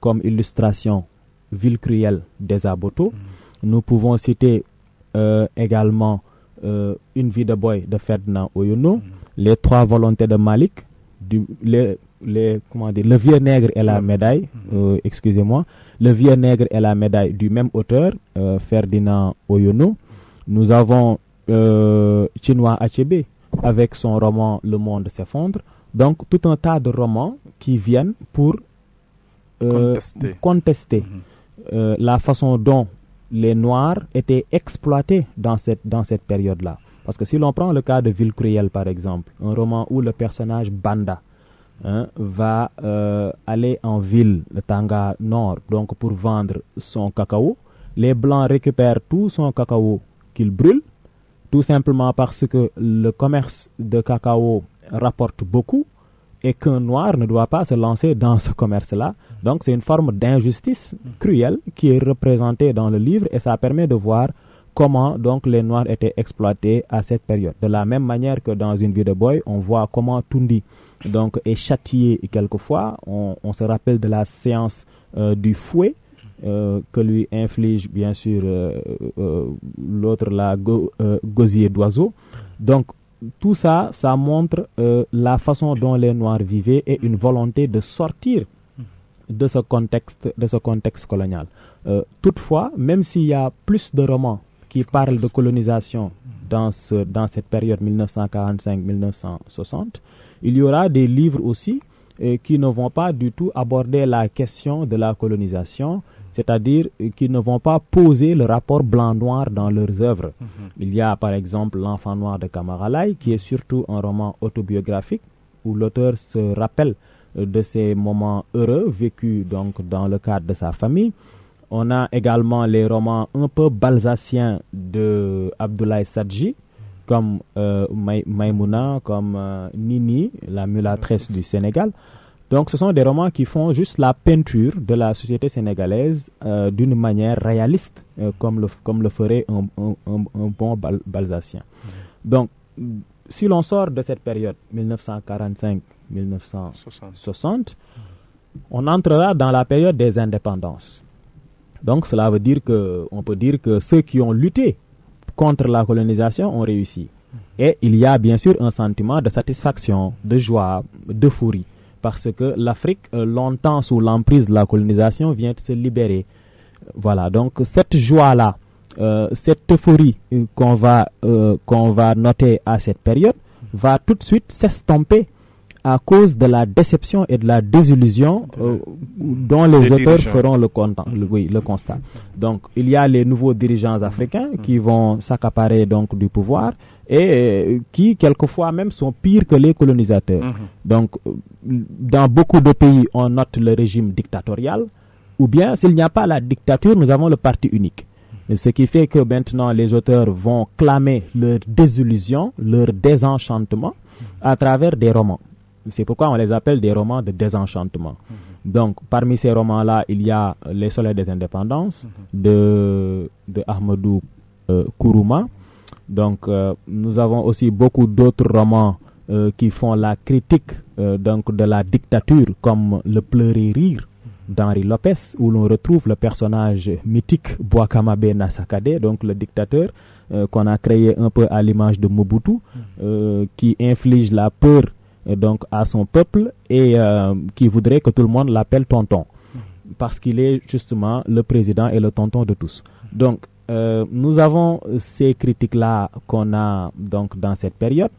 comme illustration Ville cruelle des Aboto. Nous pouvons citer également Une vie de boy de Ferdinand Oyono, Les Trois Volontés de Malik, le vieux nègre et la médaille, le vieux nègre et la médaille du même auteur, Ferdinand Oyono. Nous avons Chinua Achebe avec son roman Le Monde s'effondre. Donc tout un tas de romans qui viennent pour contester la façon dont les Noirs étaient exploités dans cette période-là. Parce que si l'on prend le cas de Ville cruelle par exemple, un roman où le personnage Banda va aller en ville, le Tanga Nord, donc pour vendre son cacao. Les Blancs récupèrent tout son cacao qu'ils brûlent, tout simplement parce que le commerce de cacao rapporte beaucoup et qu'un Noir ne doit pas se lancer dans ce commerce-là. Donc c'est une forme d'injustice cruelle qui est représentée dans le livre et ça permet de voir comment donc les Noirs étaient exploités à cette période. De la même manière que dans Une vie de boy, on voit comment Toundi donc est châtié quelquefois. On se rappelle de la séance du fouet que lui inflige bien sûr l'autre là, gosier d'oiseau. Donc tout ça, ça montre la façon dont les Noirs vivaient et une volonté de sortir de ce contexte colonial. Toutefois, même s'il y a plus de romans qui parlent de colonisation dans cette période 1945-1960. Il y aura des livres aussi qui ne vont pas du tout aborder la question de la colonisation, c'est-à-dire qui ne vont pas poser le rapport blanc-noir dans leurs œuvres. Il y a par exemple L'Enfant noir de Camara Laye, qui est surtout un roman autobiographique où l'auteur se rappelle de ces moments heureux vécus donc dans le cadre de sa famille. On a également les romans un peu balsaciens de Abdoulaye Sadji, comme Maïmouna, comme Nini, la mulâtresse du Sénégal. Donc ce sont des romans qui font juste la peinture de la société sénégalaise d'une manière réaliste, comme le ferait un bon balsacien. Donc si l'on sort de cette période 1945-1960, on entrera dans la période des indépendances. Donc cela veut dire on peut dire que ceux qui ont lutté contre la colonisation ont réussi. Et il y a bien sûr un sentiment de satisfaction, de joie, d'euphorie, parce que l'Afrique, longtemps sous l'emprise de la colonisation, vient de se libérer. Voilà, donc cette joie-là, cette euphorie qu'on va noter à cette période, va tout de suite s'estomper à cause de la déception et de la désillusion dont les auteurs feront le constat. Donc, il y a les nouveaux dirigeants africains qui vont s'accaparer donc du pouvoir et qui, quelquefois même, sont pires que les colonisateurs. Donc, dans beaucoup de pays, on note le régime dictatorial, ou bien, s'il n'y a pas la dictature, nous avons le parti unique. Ce qui fait que maintenant, les auteurs vont clamer leur désillusion, leur désenchantement à travers des romans. C'est pourquoi on les appelle des romans de désenchantement. Donc, parmi ces romans-là, il y a Les Soleils des Indépendances de Ahmadou Kourouma. Donc, nous avons aussi beaucoup d'autres romans qui font la critique donc de la dictature, comme Le Pleurer Rire d'Henri Lopez, où l'on retrouve le personnage mythique Boakamabe Nassakade, donc le dictateur qu'on a créé un peu à l'image de Mobutu, qui inflige la peur donc à son peuple et qui voudrait que tout le monde l'appelle tonton, parce qu'il est justement le président et le tonton de tous. Donc nous avons ces critiques-là qu'on a donc dans cette période,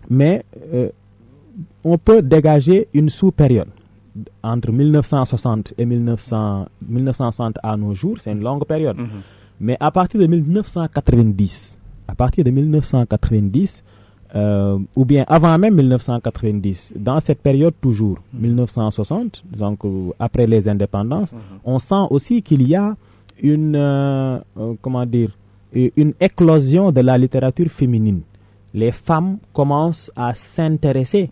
mais on peut dégager une sous-période entre 1960 et 1960 à nos jours. C'est une longue période. Mais à partir de 1990, ou bien avant même 1990, dans cette période toujours, 1960, donc après les indépendances, on sent aussi qu'il y a une éclosion de la littérature féminine. Les femmes commencent à s'intéresser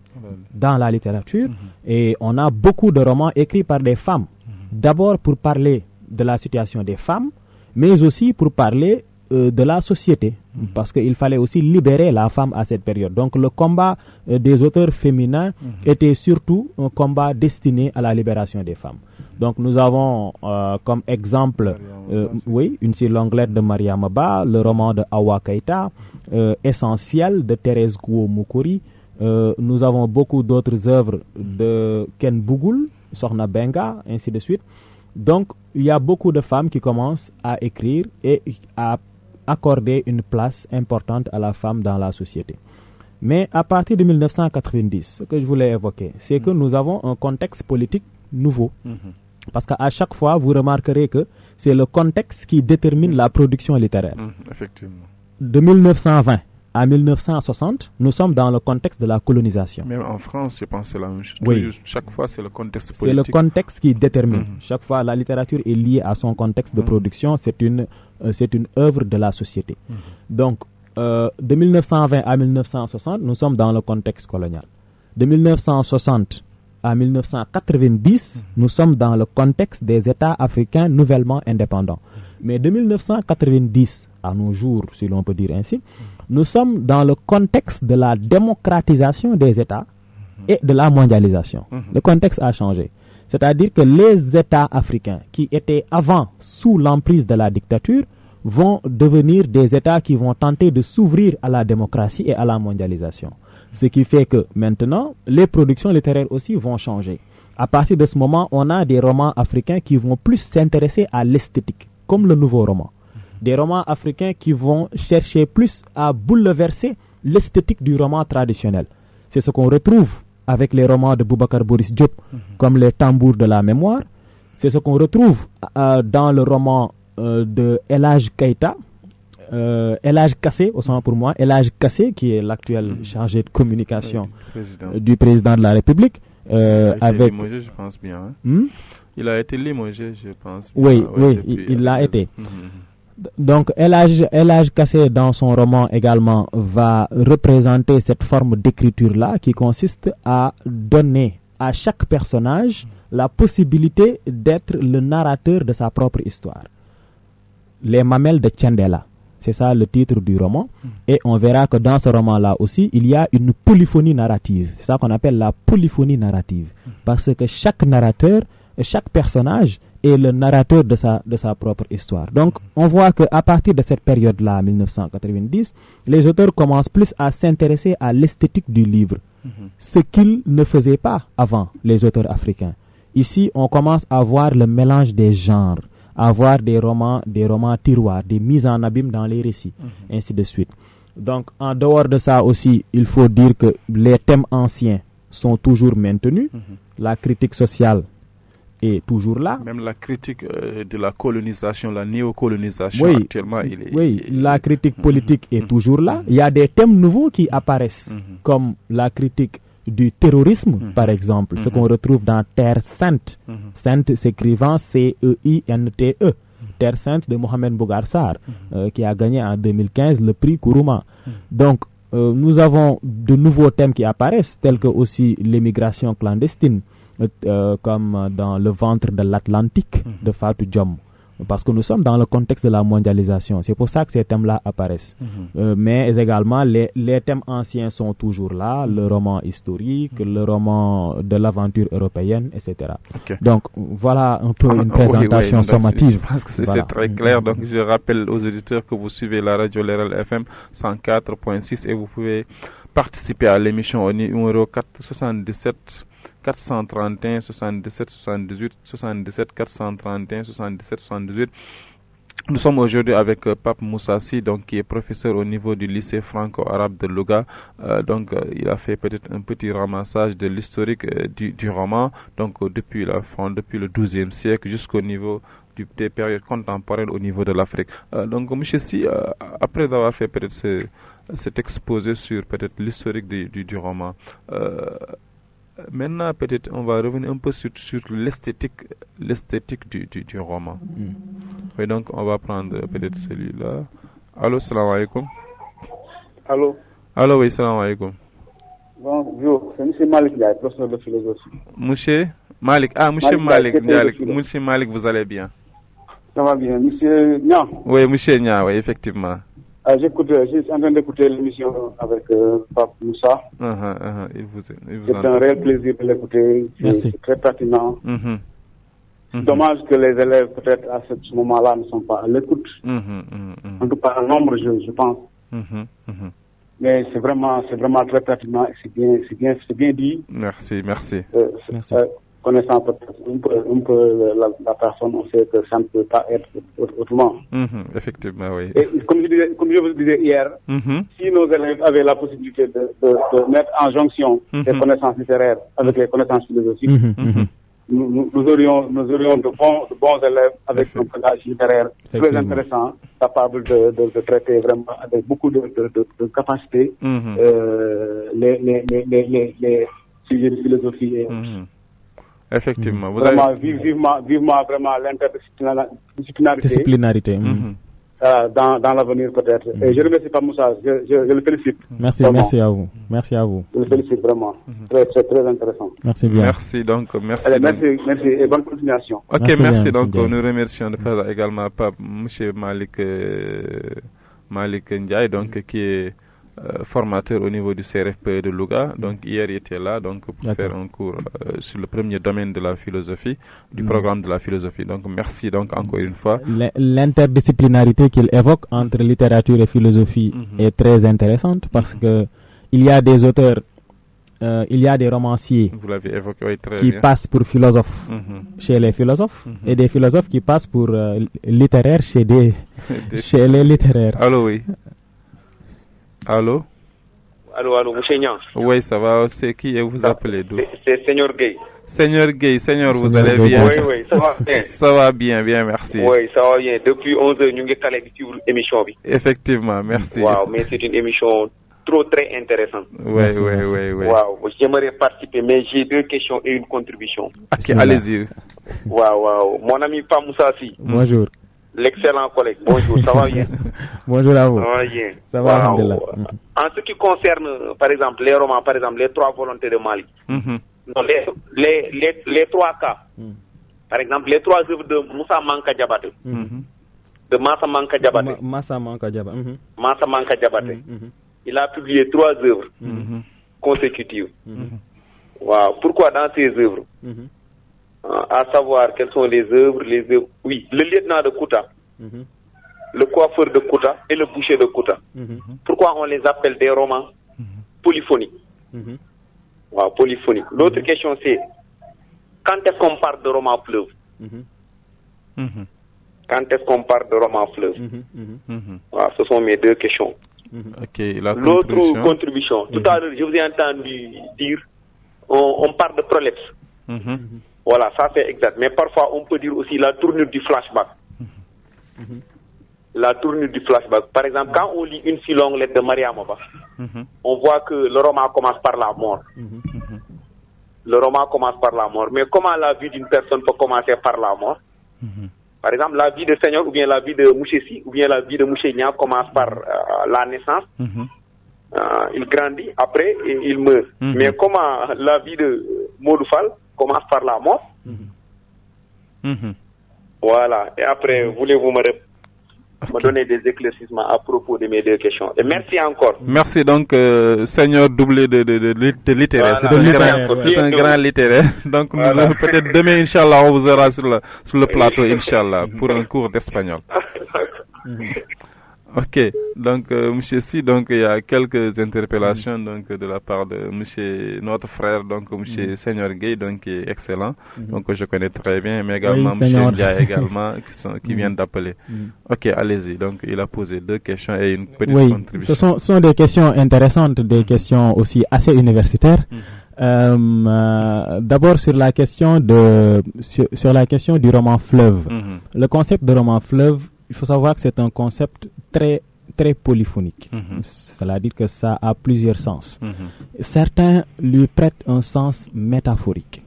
dans la littérature et on a beaucoup de romans écrits par des femmes. D'abord pour parler de la situation des femmes, mais aussi pour parler de la société, parce qu'il fallait aussi libérer la femme à cette période. Donc le combat des auteurs féminins était surtout un combat destiné à la libération des femmes. Donc nous avons comme exemple une si longue lettre de Mariama Ba, le roman de Awa Keïta, Essentiel de Thérèse Gouo Mukuri. Nous avons beaucoup d'autres œuvres de Ken Bougoul, Sokhna Benga, ainsi de suite. Donc il y a beaucoup de femmes qui commencent à écrire et à accorder une place importante à la femme dans la société. Mais à partir de 1990, ce que je voulais évoquer, c'est que nous avons un contexte politique nouveau. Parce qu'à chaque fois, vous remarquerez que c'est le contexte qui détermine la production littéraire.
Effectivement.
De 1920 à 1960, nous sommes dans le contexte de la colonisation.
Même en France, je pense que c'est la même chose.
Oui.
Chaque fois, c'est le contexte politique.
C'est le contexte qui détermine. Chaque fois, la littérature est liée à son contexte de production. C'est une œuvre de la société. Donc, de 1920 à 1960, nous sommes dans le contexte colonial. De 1960 à 1990, nous sommes dans le contexte des États africains nouvellement indépendants. Mais de 1990 à nos jours, si l'on peut dire ainsi, nous sommes dans le contexte de la démocratisation des États et de la mondialisation. Le contexte a changé. C'est-à-dire que les États africains qui étaient avant sous l'emprise de la dictature vont devenir des États qui vont tenter de s'ouvrir à la démocratie et à la mondialisation. Ce qui fait que maintenant, les productions littéraires aussi vont changer. À partir de ce moment, on a des romans africains qui vont plus s'intéresser à l'esthétique, comme le nouveau roman. Des romans africains qui vont chercher plus à bouleverser l'esthétique du roman traditionnel. C'est ce qu'on retrouve avec les romans de Boubacar Boris Diop, comme Les Tambours de la mémoire. C'est ce qu'on retrouve dans le roman de El Hadj Keïta, El Hadj Kassé, autant pour moi, El Hadj Kassé, qui est l'actuel chargé de communication du président de la République.
Il a été limogé, je pense bien. Hein? Il a été limogé, je pense.
Oui, il l'a été. Donc, El Hadj Kassé, dans son roman également, va représenter cette forme d'écriture-là qui consiste à donner à chaque personnage la possibilité d'être le narrateur de sa propre histoire. Les mamelles de Tchendela, c'est ça le titre du roman. Et on verra que dans ce roman-là aussi, il y a une polyphonie narrative. C'est ça qu'on appelle la polyphonie narrative. Parce que chaque narrateur, chaque personnage est le narrateur de sa propre histoire. Donc, on voit qu'à partir de cette période-là, 1990, les auteurs commencent plus à s'intéresser à l'esthétique du livre. Ce qu'ils ne faisaient pas avant, les auteurs africains. Ici, on commence à voir le mélange des genres, à voir des romans tiroirs, des mises en abîme dans les récits, ainsi de suite. Donc, en dehors de ça aussi, il faut dire que les thèmes anciens sont toujours maintenus. La critique sociale est toujours là.
Même la critique de la colonisation, la néocolonisation, actuellement,
la critique politique est toujours là. Il y a des thèmes nouveaux qui apparaissent, comme la critique du terrorisme, par exemple, ce qu'on retrouve dans Terre Sainte. Sainte s'écrivant C-E-I-N-T-E. Terre Sainte de Mohamed Bougar Sarr, qui a gagné en 2015 le prix Kourouma. Donc, nous avons de nouveaux thèmes qui apparaissent, tels que aussi l'émigration clandestine, comme dans Le ventre de l'Atlantique de Fatou Diom. Parce que nous sommes dans le contexte de la mondialisation. C'est pour ça que ces thèmes-là apparaissent. Mais également, les thèmes anciens sont toujours là. Le roman historique, le roman de l'aventure européenne, etc. Donc, voilà un peu une présentation sommative.
Je pense que c'est très clair. Donc, je rappelle aux auditeurs que vous suivez la radio Leral FM 104.6 et vous pouvez participer à l'émission au numéro 477 431 77 78 77 431 77 78. Nous sommes aujourd'hui avec Pape Moussassi, donc qui est professeur au niveau du lycée franco-arabe de Louga. Donc il a fait peut-être un petit ramassage de l'historique du roman, donc depuis le XIIe siècle jusqu'au niveau des périodes contemporaines au niveau de l'Afrique. Donc monsieur Si, après avoir fait peut-être cet exposé sur peut-être l'historique du roman, maintenant, peut-être, on va revenir un peu sur l'esthétique du roman. Et donc, on va prendre peut-être celui-là. Allô, salam alaikum. Allô, oui, salam alaikum.
Bonjour, c'est M. Malik, professeur de philosophie.
Monsieur Malik. Ah, monsieur Malik. Monsieur Malik, vous allez bien?
Ça va bien. Monsieur Nia?
Oui, monsieur Nia, oui, effectivement.
Je suis en train d'écouter l'émission avec Pape Moussa. C'est un réel plaisir de l'écouter. C'est très pertinent. Dommage que les élèves, peut-être à ce moment-là, ne sont pas à l'écoute. En tout cas, en nombre, je pense. Mais c'est vraiment très pertinent et c'est bien dit.
Merci.
Connaissant peut-être un peu la personne, on sait que ça ne peut pas être autrement.
Effectivement, oui.
Et comme je vous disais hier, si nos élèves avaient la possibilité de mettre en jonction les connaissances littéraires avec les connaissances philosophiques, nous aurions de bons élèves avec un bagage littéraire très intéressant, capable de traiter vraiment avec beaucoup de capacité les sujets de philosophie.
Effectivement.
Vraiment, vivement vraiment l'interdisciplinarité. Dans l'avenir peut-être. Et je remercie pas Moussa, je le félicite.
Merci à vous.
Je le félicite vraiment. C'est très intéressant.
Merci bien.
Merci donc. Merci
et bonne continuation.
Ok, merci donc. Nous remercions de faire également M. Malik Ndiaye, donc qui est formateur au niveau du CRFP de Louga. Donc hier il était là donc pour faire un cours sur le premier domaine de la philosophie, du programme de la philosophie. Donc merci donc encore une fois.
L'interdisciplinarité qu'il évoque entre littérature et philosophie est très intéressante parce que il y a des auteurs, il y a des romanciers qui passent pour philosophes chez les philosophes et des philosophes qui passent pour littéraires chez des chez les littéraires.
Allô, oui. Allô,
monsieur Nian.
Oui, ça va. C'est qui et vous appelez d'où?
C'est Seigneur Gay.
Seigneur Gay, vous allez bien?
Oui, ça va bien.
Ça va bien, merci.
Oui, ça va bien. Depuis 11h, nous avons suivre l'émission.
Effectivement, merci.
Wow, mais c'est une émission très intéressante.
Oui.
Wow, j'aimerais participer, mais j'ai 2 questions et une contribution.
Ok, allez-y.
Wow. Mon ami Pa Moussassi.
Bonjour.
L'excellent collègue, bonjour, ça va bien?
Bonjour à vous.
Ça va bien.
Ça va, alhamdulillah.
En ce qui concerne, par exemple, les romans, par exemple, les 3 volontés de Mali, non, les 3 cas, par exemple, les 3 œuvres de Moussa Manka Diabaté, de Massa Manka Diabaté, il a publié 3 œuvres consécutives. Wow. Pourquoi dans ces œuvres? À savoir quelles sont les œuvres, oui, le lieutenant de Kouta, le coiffeur de Kouta et le boucher de Kouta. Pourquoi on les appelle des romans polyphoniques? Wow, polyphoniques. L'autre question c'est, quand est-ce qu'on parle de roman fleuve? Quand est-ce qu'on parle de roman fleuve? Voilà, ce sont mes 2 questions. L'autre contribution. Tout à l'heure, je vous ai entendu dire, on parle de prolepse. Voilà, ça c'est exact. Mais parfois, on peut dire aussi la tournure du flashback. La tournure du flashback. Par exemple, quand on lit une si longue lettre de Maria Maba, on voit que le roman commence par la mort. Le roman commence par la mort. Mais comment la vie d'une personne peut commencer par la mort? Par exemple, la vie de Seigneur ou bien la vie de Mouchessi ou bien la vie de Mouchenia commence par la naissance. Il grandit, après il meurt. Mais comment la vie de Modoufal commence par la mort? Voilà. Et après, voulez-vous me donner des éclaircissements à propos de mes 2 questions? Et merci encore.
Merci donc, Seigneur doublé de littéraire. Voilà, c'est un grand littéraire. Donc, peut-être demain, Inch'Allah, on vous aura sur le plateau, Inch'Allah, pour un cours d'espagnol. Ok, donc monsieur Si, donc il y a quelques interpellations donc de la part de monsieur notre frère donc monsieur Seigneur Gay donc qui est excellent, donc je connais très bien, mais également monsieur Dia également qui viennent d'appeler. Ok, allez-y. Donc il a posé 2 questions et une petite contribution.
Ce sont des questions intéressantes, des questions aussi assez universitaires. D'abord sur la question sur la question du roman fleuve. Le concept de roman fleuve, il faut savoir que c'est un concept très polyphonique. Cela veut dire que ça a plusieurs sens. Certains lui prêtent un sens métaphorique.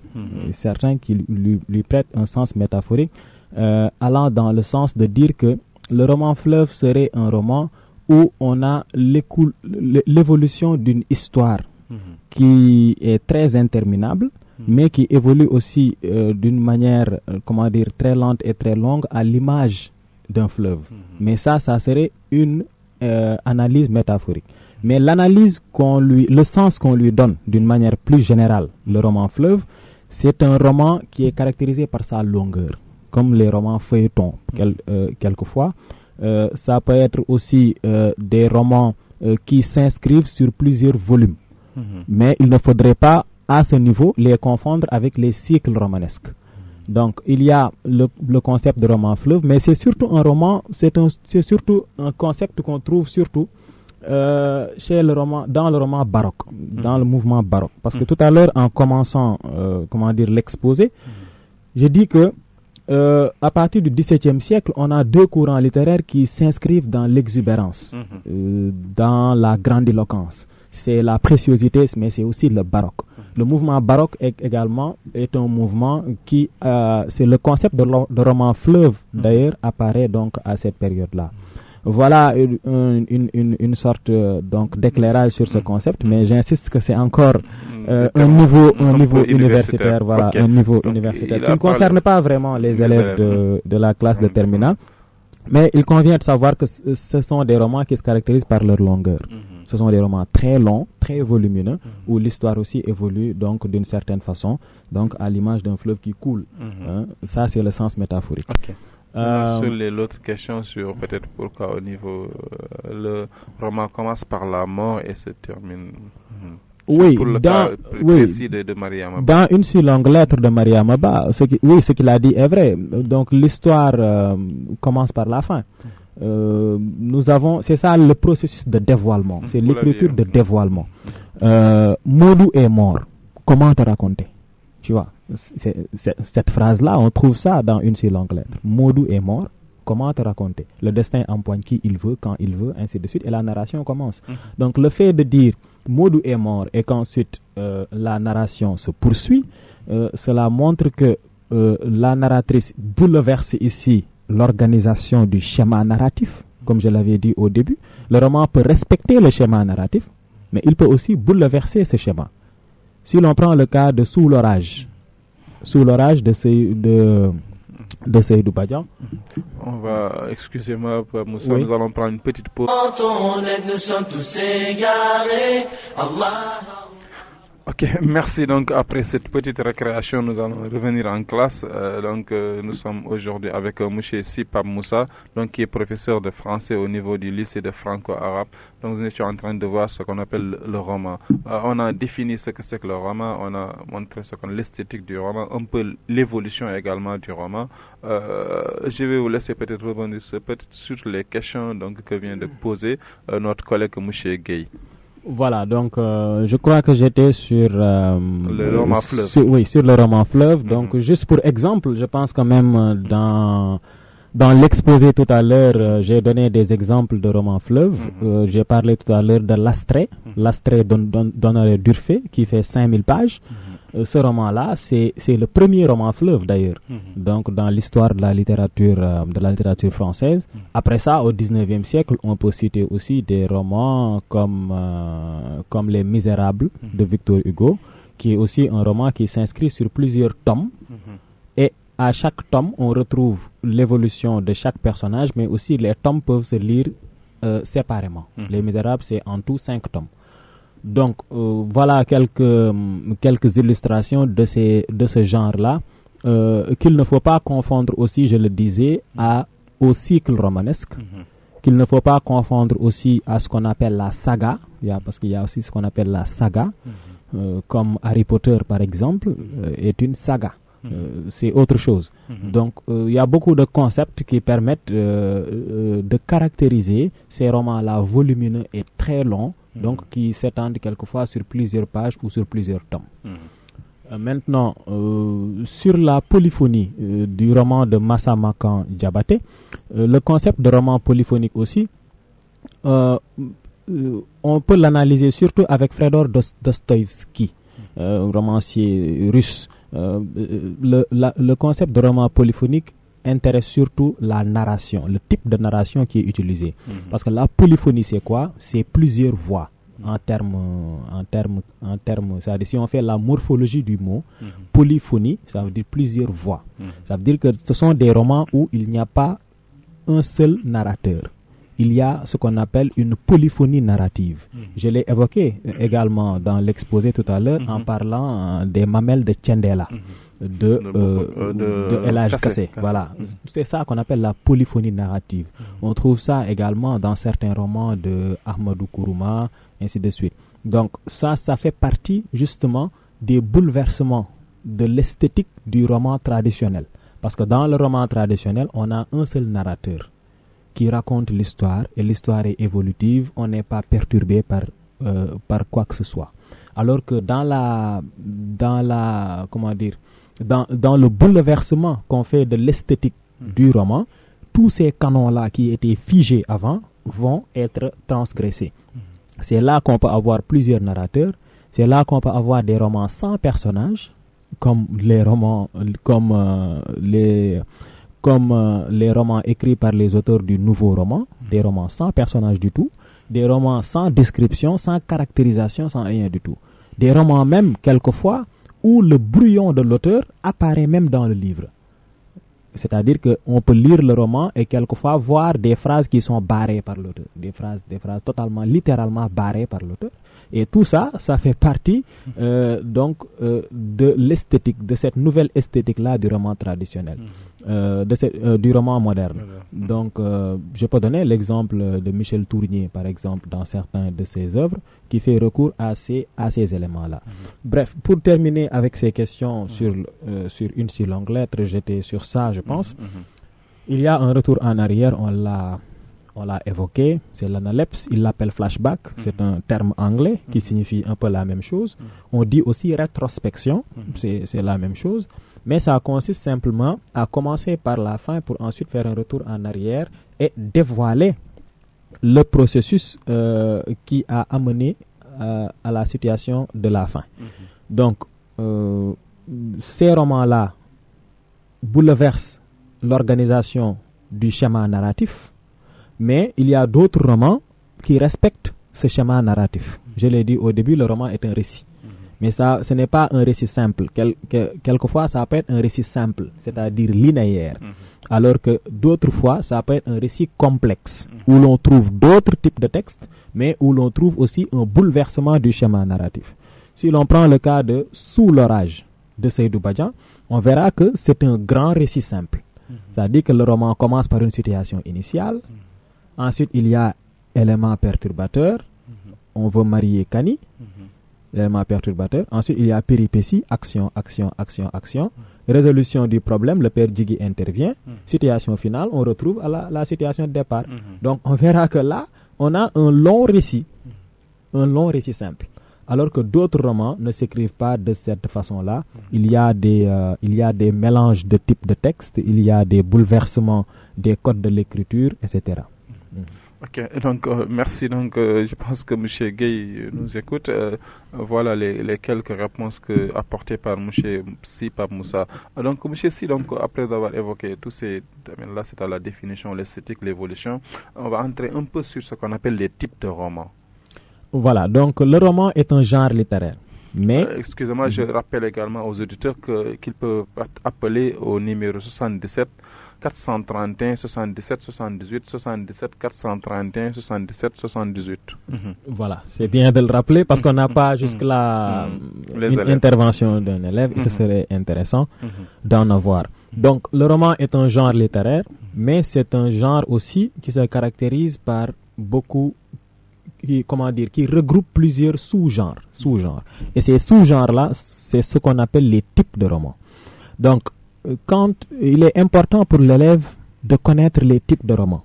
Certains qui lui prêtent un sens métaphorique, allant dans le sens de dire que le roman fleuve serait un roman où on a l'évolution d'une histoire qui est très interminable, mais qui évolue aussi d'une manière, très lente et très longue à l'image d'un fleuve. Mais ça serait une analyse métaphorique. Mais l'analyse le sens qu'on lui donne d'une manière plus générale, le roman fleuve, c'est un roman qui est caractérisé par sa longueur, comme les romans feuilletons quelquefois. Ça peut être aussi des romans qui s'inscrivent sur plusieurs volumes. Mais il ne faudrait pas, à ce niveau, les confondre avec les cycles romanesques. Donc, il y a le concept de roman fleuve, mais c'est surtout un roman, c'est surtout un concept qu'on trouve surtout dans le roman baroque, dans le mouvement baroque. Parce que tout à l'heure, en commençant, l'exposé, j'ai dit que à partir du XVIIe siècle, on a 2 courants littéraires qui s'inscrivent dans l'exubérance, dans la grandiloquence. C'est la préciosité, mais c'est aussi le baroque. Le mouvement baroque également est un mouvement qui, c'est le concept de roman fleuve d'ailleurs apparaît donc à cette période-là. Voilà une sorte donc d'éclairage sur ce concept, mais j'insiste que c'est encore un niveau universitaire, voilà, okay. Un niveau universitaire qui ne concerne pas vraiment les élèves de la classe de terminale, mais il convient de savoir que ce sont des romans qui se caractérisent par leur longueur. Ce sont des romans très longs, très volumineux, où l'histoire aussi évolue donc d'une certaine façon, donc à l'image d'un fleuve qui coule. Ça, c'est le sens métaphorique.
Okay. Sur l'autre question sur peut-être pourquoi au niveau le roman commence par la mort et se termine.
Oui,
pour le cas précis de Maria Maba.
Dans une si longue lettre de Maria Maba, ce qu'il a dit est vrai. Donc l'histoire commence par la fin. c'est ça le processus de dévoilement, c'est l'écriture de dévoilement. Modou est mort, comment te raconter? Tu vois, cette phrase-là, on trouve ça dans une si longue lettre. Modou est mort, comment te raconter? Le destin empoigne qui il veut, quand il veut, ainsi de suite, et la narration commence. Donc le fait de dire Modou est mort et qu'ensuite la narration se poursuit, cela montre que la narratrice bouleverse ici l'organisation du schéma narratif, comme je l'avais dit au début. Le roman peut respecter le schéma narratif, mais il peut aussi bouleverser ce schéma. Si l'on prend le cas de Sous l'orage de Seydou Badian.
On va, excusez-moi Moussa, nous allons prendre une petite pause.
Nous sommes tous égarés. Allah.
Ok, merci. Donc après cette petite récréation, nous allons revenir en classe. Nous sommes aujourd'hui avec Mouché Sipab Moussa, donc qui est professeur de français au niveau du lycée de franco-arabe. Donc nous étions en train de voir ce qu'on appelle le roman. On a défini ce que c'est que le roman, on a montré ce qu'on l'esthétique du roman, un peu l'évolution également du roman. Je vais vous laisser peut-être rebondir sur les questions que vient de poser notre collègue Mouché Gueye.
Voilà, donc je crois que j'étais sur
le roman fleuve.
Sur le roman fleuve. Donc juste pour exemple, je pense quand même dans l'exposé tout à l'heure, j'ai donné des exemples de romans fleuve. J'ai parlé tout à l'heure de L'Astrée, L'Astrée d'Honoré Durfé, qui fait 5000 pages. Ce roman-là, c'est le premier roman fleuve d'ailleurs. Donc dans l'histoire de la littérature française. Après ça, au 19e siècle, on peut citer aussi des romans comme Les Misérables de Victor Hugo, qui est aussi un roman qui s'inscrit sur plusieurs tomes. Et à chaque tome, on retrouve l'évolution de chaque personnage, mais aussi les tomes peuvent se lire séparément. Les Misérables, c'est en tout 5 tomes. Donc voilà quelques illustrations de ce genre-là qu'il ne faut pas confondre aussi, je le disais, au cycle romanesque, qu'il ne faut pas confondre aussi à ce qu'on appelle la saga, parce qu'il y a aussi ce qu'on appelle la saga, comme Harry Potter par exemple est une saga. C'est autre chose. Donc il y a beaucoup de concepts qui permettent de caractériser ces romans-là volumineux et très longs, donc qui s'étendent quelquefois sur plusieurs pages ou sur plusieurs tomes. Maintenant, sur la polyphonie du roman de Massa Makan Diabaté, le concept de roman polyphonique aussi, on peut l'analyser surtout avec Fëdor Dostoïevski, romancier russe. Le concept de roman polyphonique intéresse surtout la narration, le type de narration qui est utilisé. Parce que la polyphonie, c'est quoi? C'est plusieurs voix en termes, c'est-à-dire si on fait la morphologie du mot, polyphonie, ça veut dire plusieurs voix. Ça veut dire que ce sont des romans où il n'y a pas un seul narrateur. Il y a ce qu'on appelle une polyphonie narrative. Je l'ai évoqué également dans l'exposé tout à l'heure en parlant des mamelles de Tchendela, de El Hadj Kassé. Voilà. C'est ça qu'on appelle la polyphonie narrative. On trouve ça également dans certains romans de Ahmadou Kourouma, ainsi de suite. Donc ça fait partie justement des bouleversements de l'esthétique du roman traditionnel. Parce que dans le roman traditionnel, on a un seul narrateur qui raconte l'histoire, et l'histoire est évolutive, on n'est pas perturbé par quoi que ce soit. Alors que dans le bouleversement qu'on fait de l'esthétique du roman, tous ces canons-là qui étaient figés avant vont être transgressés. C'est là qu'on peut avoir plusieurs narrateurs, c'est là qu'on peut avoir des romans sans personnages, comme les romans écrits par les auteurs du nouveau roman, des romans sans personnage du tout, des romans sans description, sans caractérisation, sans rien du tout. Des romans même, quelquefois, où le brouillon de l'auteur apparaît même dans le livre. C'est-à-dire qu'on peut lire le roman et quelquefois voir des phrases qui sont barrées par l'auteur, des phrases totalement, littéralement barrées par l'auteur. Et tout ça, ça fait partie de l'esthétique, de cette nouvelle esthétique-là du roman traditionnel, du roman moderne. Donc, je peux donner l'exemple de Michel Tournier, par exemple, dans certains de ses œuvres, qui fait recours à ces éléments-là. Bref, pour terminer avec ces questions sur une si longue lettre, j'étais sur ça, je pense. Il y a un retour en arrière, on l'a on l'a évoqué, c'est l'analepse, il l'appelle flashback, c'est un terme anglais qui signifie un peu la même chose. On dit aussi rétrospection, c'est la même chose, mais ça consiste simplement à commencer par la fin pour ensuite faire un retour en arrière et dévoiler le processus qui a amené à la situation de la fin. Donc, ces romans-là bouleversent l'organisation du schéma narratif, mais il y a d'autres romans qui respectent ce schéma narratif. Je l'ai dit au début, le roman est un récit. Mais ça, ce n'est pas un récit simple. Quelquefois, ça peut être un récit simple, c'est-à-dire linéaire. Alors que d'autres fois, ça peut être un récit complexe, où l'on trouve d'autres types de textes, mais où l'on trouve aussi un bouleversement du schéma narratif. Si l'on prend le cas de Sous l'orage de Seydou Badian, on verra que c'est un grand récit simple. C'est-à-dire que le roman commence par une situation initiale, ensuite il y a élément perturbateur, on veut marier Kani, élément perturbateur, ensuite il y a péripétie, action, résolution du problème, le père Djigui intervient, situation finale, on retrouve à la situation de départ. Donc on verra que là, on a un long récit simple. Alors que d'autres romans ne s'écrivent pas de cette façon-là. Il y a des mélanges de types de textes, il y a des bouleversements des codes de l'écriture, etc.
Ok, donc merci. Donc je pense que M. Gueye nous écoute. Voilà les quelques réponses apportées par M. Si Pape Moussa. Donc M. Si, donc, après avoir évoqué tous ces domaines-là, c'est à la définition, l'esthétique, l'évolution, on va entrer un peu sur ce qu'on appelle les types de romans.
Voilà, donc le roman est un genre littéraire. Mais
excusez-moi, je rappelle également aux auditeurs qu'ils peuvent appeler au numéro 77 431 77 78 77 431 77 78.
Voilà, c'est bien de le rappeler parce qu'on n'a pas jusque-là une intervention d'un élève et ce serait intéressant d'en avoir. Donc le roman est un genre littéraire, mais c'est un genre aussi qui se caractérise par qui regroupe plusieurs sous-genres. Et ces sous-genres-là, c'est ce qu'on appelle les types de romans. Donc, il est important pour l'élève de connaître les types de romans.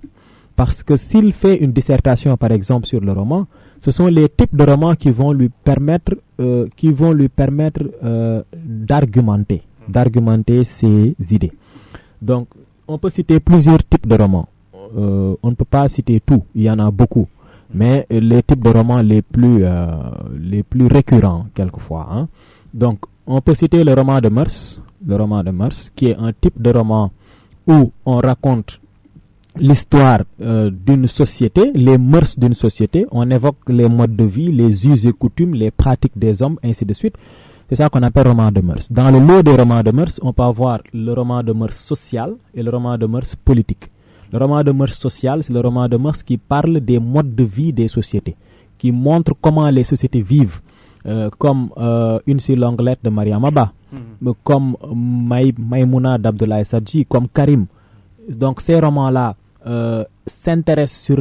Parce que s'il fait une dissertation, par exemple, sur le roman, ce sont les types de romans qui vont lui permettre d'argumenter ses idées. Donc, on peut citer plusieurs types de romans. On ne peut pas citer tout, il y en a beaucoup. Mais les types de romans les plus récurrents quelquefois. Hein. Donc, on peut citer le roman de mœurs, qui est un type de roman où on raconte l'histoire d'une société, les mœurs d'une société, on évoque les modes de vie, les us et coutumes, les pratiques des hommes, ainsi de suite. C'est ça qu'on appelle roman de mœurs. Dans le lot des romans de mœurs, on peut avoir le roman de mœurs social et le roman de mœurs politique. Le roman de mœurs social, c'est le roman de mœurs qui parle des modes de vie des sociétés, qui montre comment les sociétés vivent, comme Une si longue lettre de Mariam Abba, comme Maïmouna d'Abdoulaye Sadji, comme Karim. Donc ces romans-là s'intéressent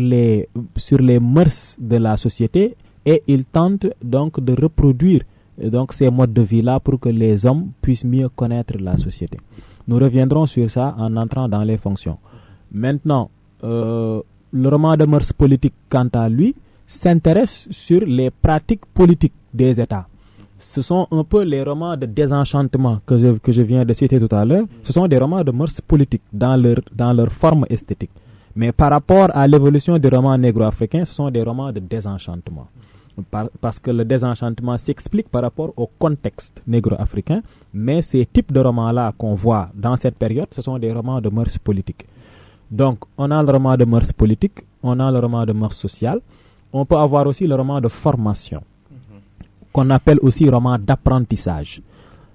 sur les mœurs de la société et ils tentent donc de reproduire donc ces modes de vie-là pour que les hommes puissent mieux connaître la société. Nous reviendrons sur ça en entrant dans les fonctions. Maintenant, le roman de mœurs politique, quant à lui, s'intéresse sur les pratiques politiques des États. Ce sont un peu les romans de désenchantement que je viens de citer tout à l'heure. Ce sont des romans de mœurs politiques dans leur forme esthétique. Mais par rapport à l'évolution des romans négro-africains, ce sont des romans de désenchantement. Parce que le désenchantement s'explique par rapport au contexte négro-africain. Mais ces types de romans-là qu'on voit dans cette période, ce sont des romans de mœurs politiques. Donc, on a le roman de mœurs politique, on a le roman de mœurs sociales, on peut avoir aussi le roman de formation, qu'on appelle aussi roman d'apprentissage.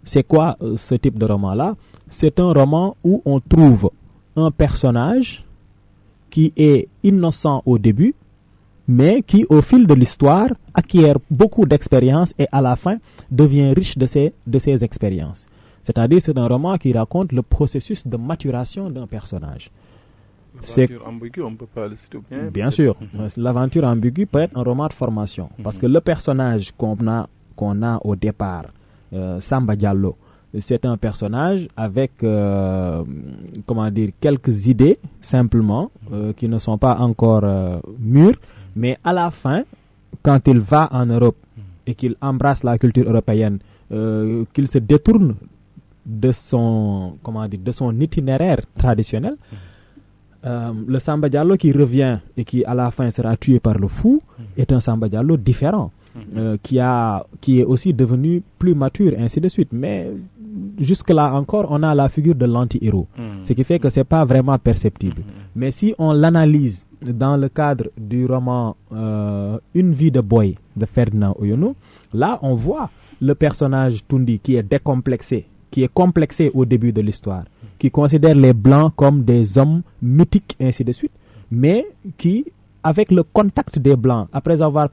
C'est quoi ce type de roman-là? C'est un roman où on trouve un personnage qui est innocent au début, mais qui, au fil de l'histoire, acquiert beaucoup d'expérience et à la fin devient riche de ses expériences. C'est-à-dire, c'est un roman qui raconte le processus de maturation d'un personnage.
L'aventure ambiguë, on peut pas le citer bien.
Bien sûr, l'aventure ambiguë peut être un roman de formation. Parce que le personnage qu'on a au départ, Samba Diallo, c'est un personnage avec, quelques idées simplement qui ne sont pas encore mûres, mais à la fin, quand il va en Europe et qu'il embrasse la culture européenne, qu'il se détourne de son itinéraire traditionnel, le Samba Diallo qui revient et qui à la fin sera tué par le fou est un Samba Diallo différent, qui est aussi devenu plus mature, ainsi de suite. Mais jusque-là encore, on a la figure de l'anti-héros, ce qui fait que c'est pas vraiment perceptible. Mais si on l'analyse dans le cadre du roman Une vie de boy de Ferdinand Oyono, là on voit le personnage Tundi qui est décomplexé, qui est complexé au début de l'histoire, qui considère les Blancs comme des hommes mythiques, ainsi de suite, mais qui, avec le contact des Blancs, après être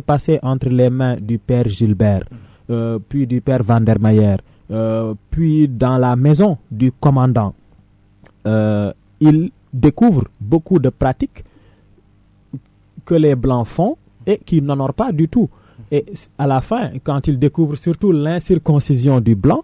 passé entre les mains du père Gilbert, puis du père Van der Meyer, puis dans la maison du commandant, il découvre beaucoup de pratiques que les Blancs font et qui n'honorent pas du tout. Et à la fin, quand il découvre surtout l'incirconcision du Blanc,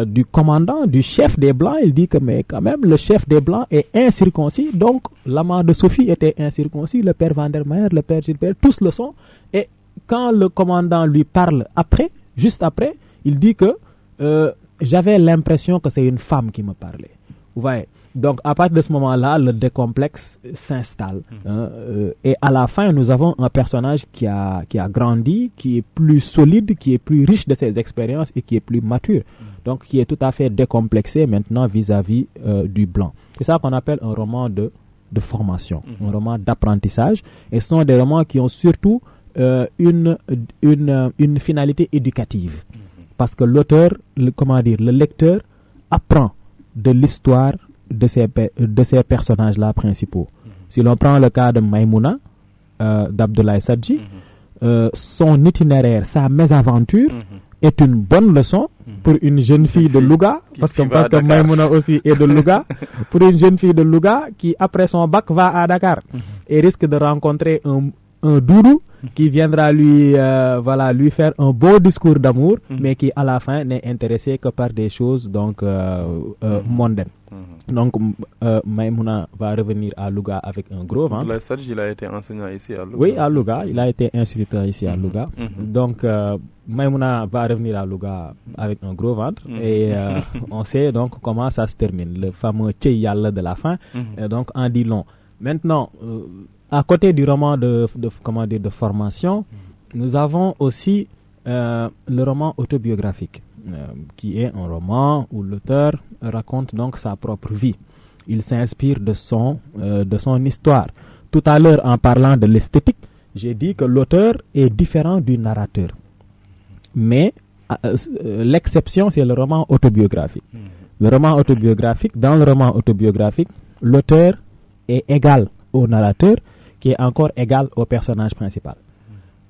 du commandant, du chef des Blancs, il dit que mais quand même le chef des Blancs est incirconcis, donc l'amant de Sophie était incirconcis, le père Van der Meyer, le père Gilbert, tous le sont. Et quand le commandant lui parle juste après, il dit que j'avais l'impression que c'est une femme qui me parlait. Vous voyez? Donc à partir de ce moment-là, le décomplexe s'installe. Et à la fin, nous avons un personnage qui a grandi, qui est plus solide, qui est plus riche de ses expériences et qui est plus mature. Donc qui est tout à fait décomplexé maintenant vis-à-vis du blanc. C'est ça qu'on appelle un roman de formation, un roman d'apprentissage. Et ce sont des romans qui ont surtout une finalité éducative. Parce que l'auteur, le lecteur apprend de l'histoire de ces personnages-là principaux. Si l'on prend le cas de Maïmouna, d'Abdoulaye Sadji, son itinéraire, sa mésaventure est une bonne leçon pour une jeune fille de Louga, parce que Maïmouna aussi est de Louga, pour une jeune fille de Louga qui, après son bac, va à Dakar et risque de rencontrer un doudou qui viendra lui faire un beau discours d'amour, mais qui à la fin n'est intéressé que par des choses donc mondaines. Donc Maïmouna va revenir à Louga avec un gros ventre.
Il a été enseignant ici à Louga.
Oui, à Louga, il a été instituteur ici à Louga. Donc Maïmouna va revenir à Louga avec un gros ventre et on sait donc comment ça se termine, le fameux Tchei Yalla de la fin. Donc en dit long. Maintenant, à côté du roman de formation, nous avons aussi le roman autobiographique, qui est un roman où l'auteur raconte donc sa propre vie. Il s'inspire de son histoire. Tout à l'heure, en parlant de l'esthétique, j'ai dit que l'auteur est différent du narrateur. Mais l'exception, c'est le roman autobiographique. Dans le roman autobiographique, l'auteur est égal au narrateur, qui est encore égal au personnage principal.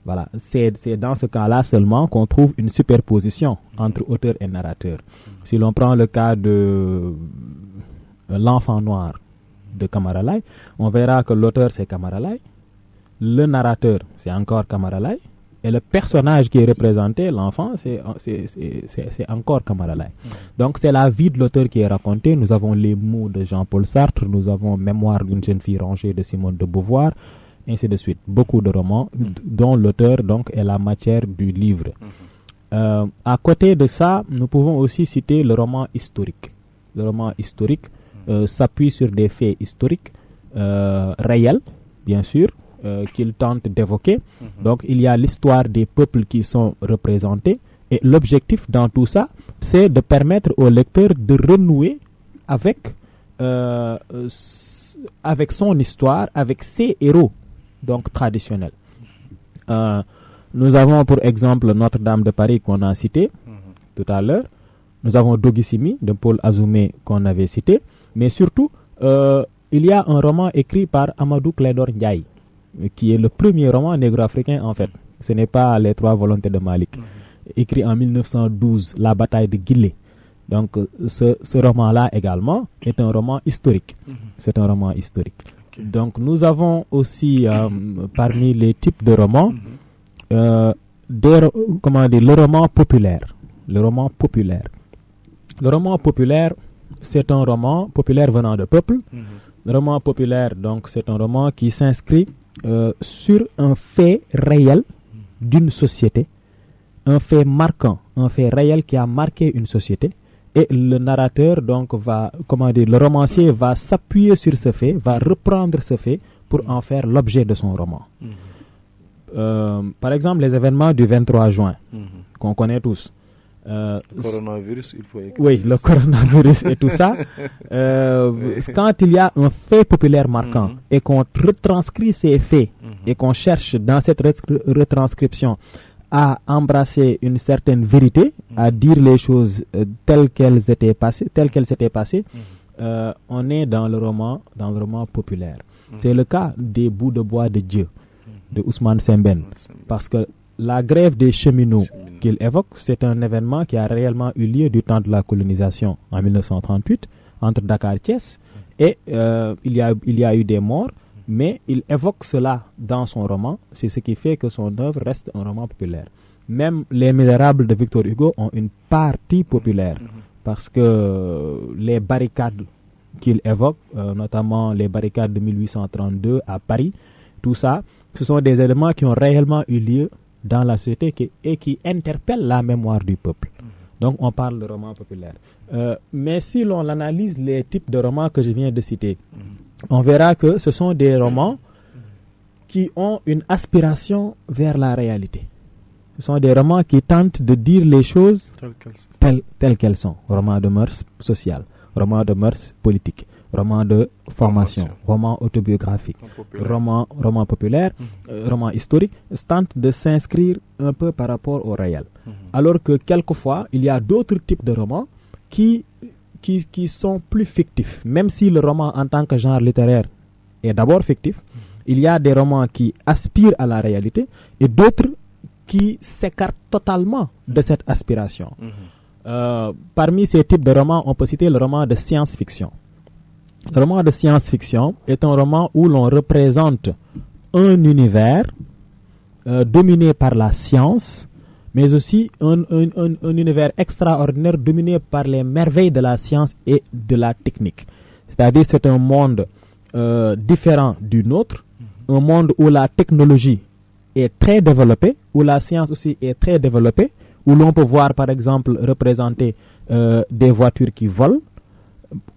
Voilà, c'est dans ce cas-là seulement qu'on trouve une superposition entre auteur et narrateur. Si l'on prend le cas de L'Enfant Noir de Camara Laye, on verra que l'auteur c'est Camara Laye, le narrateur c'est encore Camara Laye, et le personnage qui est représenté, l'enfant, c'est encore Camara Laye. Donc c'est la vie de l'auteur qui est racontée. Nous avons les mots de Jean-Paul Sartre, nous avons Mémoire d'une jeune fille rangée de Simone de Beauvoir, ainsi de suite. Beaucoup de romans dont l'auteur donc est la matière du livre. À côté de ça, nous pouvons aussi citer le roman historique. Le roman historique s'appuie sur des faits historiques réels, bien sûr, qu'il tente d'évoquer. Donc il y a l'histoire des peuples qui sont représentés, et l'objectif dans tout ça, c'est de permettre au lecteur de renouer avec son histoire, avec ses héros donc traditionnels. Nous avons pour exemple Notre-Dame de Paris qu'on a cité tout à l'heure. Nous avons Dogissimi de Paul Azoumé qu'on avait cité, mais surtout il y a un roman écrit par Amadou Clédor Ndiaye, qui est le premier roman négro-africain en fait. Ce n'est pas Les Trois Volontés de Malik. Écrit en 1912, La bataille de Guilé. Donc ce roman-là également est un roman historique. C'est un roman historique. Donc nous avons aussi parmi les types de romans le roman populaire. Le roman populaire. Le roman populaire, c'est un roman populaire venant de peuple. Le roman populaire, donc, c'est un roman qui s'inscrit sur un fait réel d'une société, un fait marquant, un fait réel qui a marqué une société. Et le narrateur, donc, le romancier va s'appuyer sur ce fait, va reprendre ce fait pour en faire l'objet de son roman. Par exemple, les événements du 23 juin, qu'on connaît tous.
Le coronavirus, il faut écrire.
Oui, le coronavirus et tout ça. Quand il y a un fait populaire marquant et qu'on retranscrit ces faits et qu'on cherche dans cette retranscription à embrasser une certaine vérité, à dire les choses telles qu'elles s'étaient passées, on est dans le roman populaire. C'est le cas des bouts de bois de Dieu de Ousmane Sembène, parce que la grève des cheminots qu'il évoque, c'est un événement qui a réellement eu lieu du temps de la colonisation en 1938 entre Dakar et Thiès, et il y a eu des morts, mais il évoque cela dans son roman. C'est ce qui fait que son œuvre reste un roman populaire. Même Les Misérables de Victor Hugo ont une partie populaire, parce que les barricades qu'il évoque, notamment les barricades de 1832 à Paris, tout ça, ce sont des éléments qui ont réellement eu lieu dans la société et qui interpellent la mémoire du peuple. Donc on parle de roman populaire. Mais si l'on analyse les types de romans que je viens de citer, on verra que ce sont des romans qui ont une aspiration vers la réalité. Ce sont des romans qui tentent de dire les choses telles qu'elles sont. Romans de mœurs sociales, romans de mœurs politiques, romans de formation, romans autobiographiques, romans populaires, romans historiques, tentent de s'inscrire un peu par rapport au réel. Alors que quelquefois, il y a d'autres types de romans qui sont plus fictifs. Même si le roman en tant que genre littéraire est d'abord fictif, il y a des romans qui aspirent à la réalité et d'autres qui s'écartent totalement de cette aspiration. Parmi ces types de romans, on peut citer le roman de science-fiction. Le roman de science-fiction est un roman où l'on représente un univers dominé par la science, mais aussi un univers extraordinaire dominé par les merveilles de la science et de la technique. C'est-à-dire c'est un monde différent du nôtre, un monde où la technologie est très développée, où la science aussi est très développée, où l'on peut voir par exemple représenter des voitures qui volent,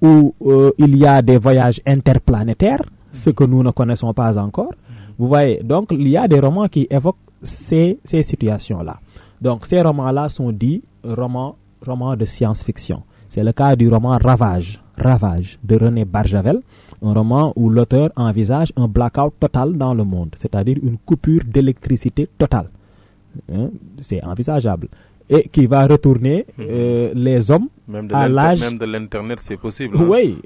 où il y a des voyages interplanétaires, ce que nous ne connaissons pas encore. Vous voyez, donc il y a des romans qui évoquent ces situations-là. Donc ces romans-là sont dits romans de science-fiction. C'est le cas du roman Ravage de René Barjavel, un roman où l'auteur envisage un blackout total dans le monde, c'est-à-dire une coupure d'électricité totale. C'est envisageable. Et qui va retourner les hommes à l'âge...
Même de l'Internet, c'est possible.
Oui,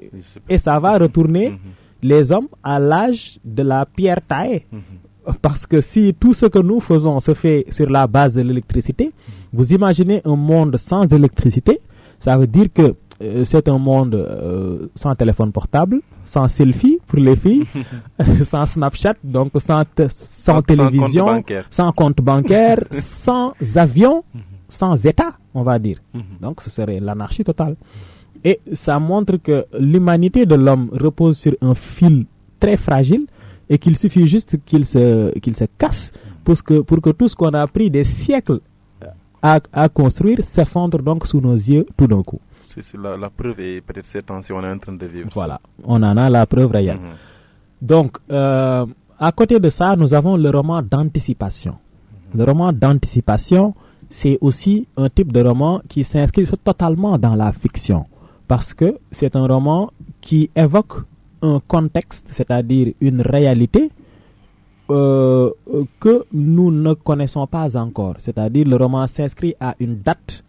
et ça va retourner les hommes à l'âge de la pierre taillée. Parce que si tout ce que nous faisons se fait sur la base de l'électricité, vous imaginez un monde sans électricité, ça veut dire que c'est un monde sans téléphone portable, sans selfie pour les filles, sans Snapchat, donc sans télévision, sans compte bancaire, sans avion, sans État, on va dire. Donc ce serait l'anarchie totale. Et ça montre que l'humanité de l'homme repose sur un fil très fragile et qu'il suffit juste qu'il se casse pour que tout ce qu'on a pris des siècles à construire s'effondre donc sous nos yeux tout d'un coup.
C'est la preuve et peut-être cette tension on est en train de vivre.
Voilà, on en a la preuve réelle. Donc, à côté de ça, nous avons le roman d'anticipation. Le roman d'anticipation, c'est aussi un type de roman qui s'inscrit totalement dans la fiction. Parce que c'est un roman qui évoque un contexte, c'est-à-dire une réalité que nous ne connaissons pas encore. C'est-à-dire le roman s'inscrit à une date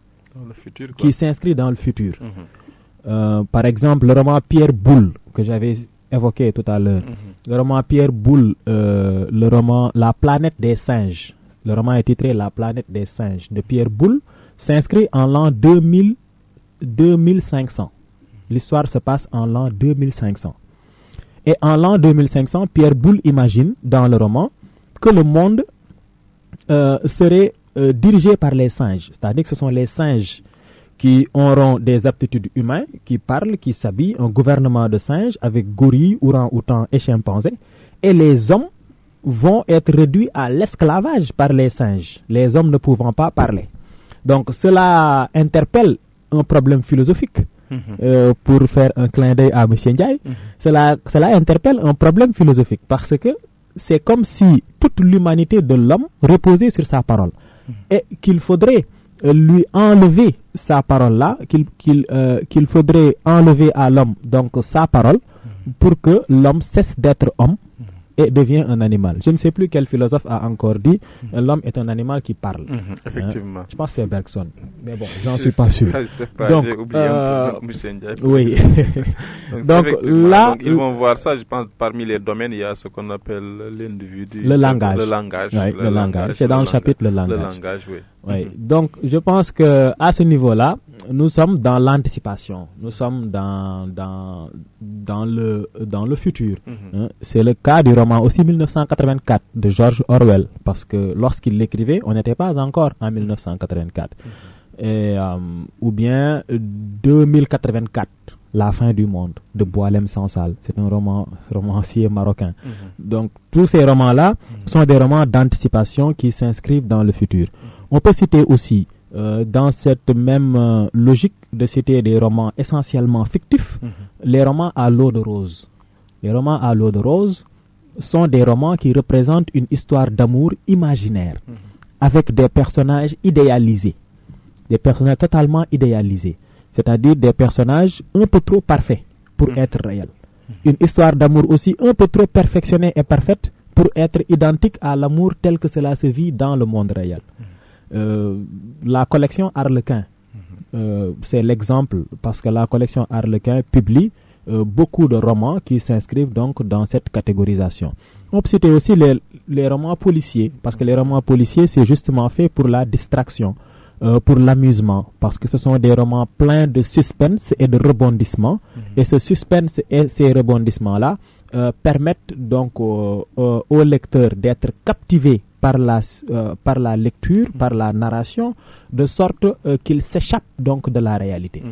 qui s'inscrit dans le futur. Par exemple, le roman Pierre Boulle, que j'avais évoqué tout à l'heure. Le roman Pierre Boulle, le roman La planète des singes. Le roman est titré La planète des singes de Pierre Boulle, s'inscrit en l'an 2500. L'histoire se passe en l'an 2500. Et en l'an 2500, Pierre Boulle imagine dans le roman que le monde serait dirigé par les singes. C'est-à-dire que ce sont les singes qui auront des aptitudes humaines, qui parlent, qui s'habillent, un gouvernement de singes avec gorilles, orang-outans et chimpanzés. Et les hommes vont être réduits à l'esclavage par les singes, les hommes ne pouvant pas parler. Donc cela interpelle un problème philosophique. Pour faire un clin d'œil à M. Ndiaye, cela interpelle un problème philosophique parce que c'est comme si toute l'humanité de l'homme reposait sur sa parole et qu'il faudrait lui enlever sa parole-là, qu'il faudrait enlever à l'homme donc sa parole pour que l'homme cesse d'être homme et devient un animal. Je ne sais plus quel philosophe a encore dit l'homme est un animal qui parle.
Effectivement.
Je pense que c'est Bergson. Mais bon, j'en suis pas sûr.
Donc, j'ai oublié
oui.
donc là, donc, ils vont voir ça. Je pense parmi les domaines, il y a ce qu'on appelle l'individu.
Le langage.
Le langage.
Oui, le langage. C'est dans le chapitre le langage.
Le langage, oui.
Oui. Donc, je pense que à ce niveau-là, nous sommes dans l'anticipation. Nous sommes dans le futur. C'est le cas du roman aussi 1984 de George Orwell, parce que lorsqu'il l'écrivait, on n'était pas encore en 1984. Ou bien 2084, La fin du monde de Boualem Sansal. C'est un romancier marocain. Donc, tous ces romans-là sont des romans d'anticipation qui s'inscrivent dans le futur. On peut citer aussi, dans cette même logique de citer des romans essentiellement fictifs, les romans à l'eau de rose. Les romans à l'eau de rose sont des romans qui représentent une histoire d'amour imaginaire, avec des personnages idéalisés, des personnages totalement idéalisés, c'est-à-dire des personnages un peu trop parfaits pour être réels. Une histoire d'amour aussi un peu trop perfectionnée et parfaite pour être identique à l'amour tel que cela se vit dans le monde réel. La collection Harlequin, c'est l'exemple, parce que la collection Harlequin publie beaucoup de romans qui s'inscrivent donc dans cette catégorisation. On peut citer aussi les romans policiers, parce que les romans policiers, c'est justement fait pour la distraction, pour l'amusement, parce que ce sont des romans pleins de suspense et de rebondissements, et ce suspense et ces rebondissements-là permettent donc au lecteur d'être captivé par la lecture, par la narration, de sorte qu'il s'échappe donc de la réalité.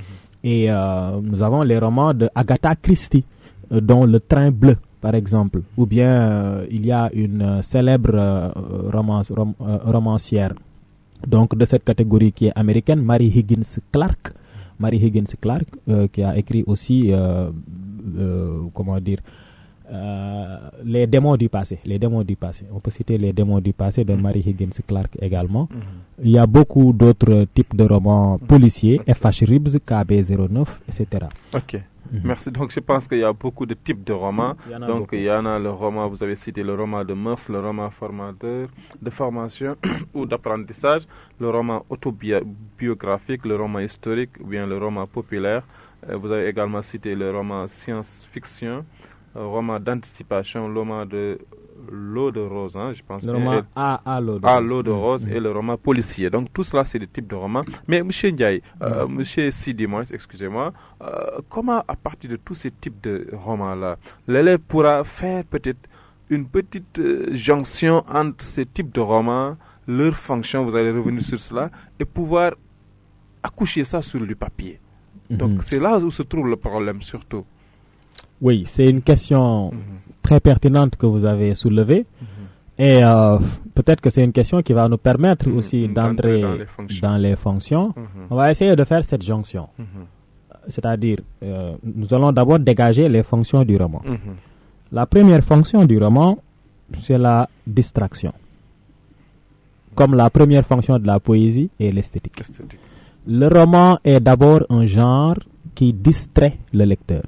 Et nous avons les romans de Agatha Christie, dont Le Train bleu, par exemple. Ou bien il y a une célèbre romancière donc de cette catégorie qui est américaine, Mary Higgins Clark. Mary Higgins Clark, qui a écrit aussi, Les démons du passé. Les démons du passé. On peut citer Les démons du passé de Mary Higgins Clark également. Il y a beaucoup d'autres types de romans policiers, F.H. Reeves, KB09, etc.
Ok. Merci. Donc, je pense qu'il y a beaucoup de types de romans. Donc, il y en a le roman, vous avez cité le roman de mœurs, le roman formateur, de formation ou d'apprentissage, le roman autobiographique, le roman historique ou bien le roman populaire. Vous avez également cité le roman science-fiction, roman d'anticipation, le roman de l'eau de rose, je pense.
Le roman à
l'eau de rose et le roman policier. Donc tout cela, c'est des types de romans. Mais M. Ndiaye, M. Sidi, excusez-moi, comment à partir de tous ces types de romans-là, l'élève pourra faire peut-être une petite jonction entre ces types de romans, leur fonction, vous allez revenir sur cela, et pouvoir accoucher ça sur du papier. Donc c'est là où se trouve le problème surtout.
Oui, c'est une question très pertinente que vous avez soulevée. Et peut-être que c'est une question qui va nous permettre aussi d'entrer dans les fonctions. On va essayer de faire cette jonction. C'est-à-dire, nous allons d'abord dégager les fonctions du roman. La première fonction du roman, c'est la distraction. Comme la première fonction de la poésie est l'esthétique. Le roman est d'abord un genre qui distrait le lecteur,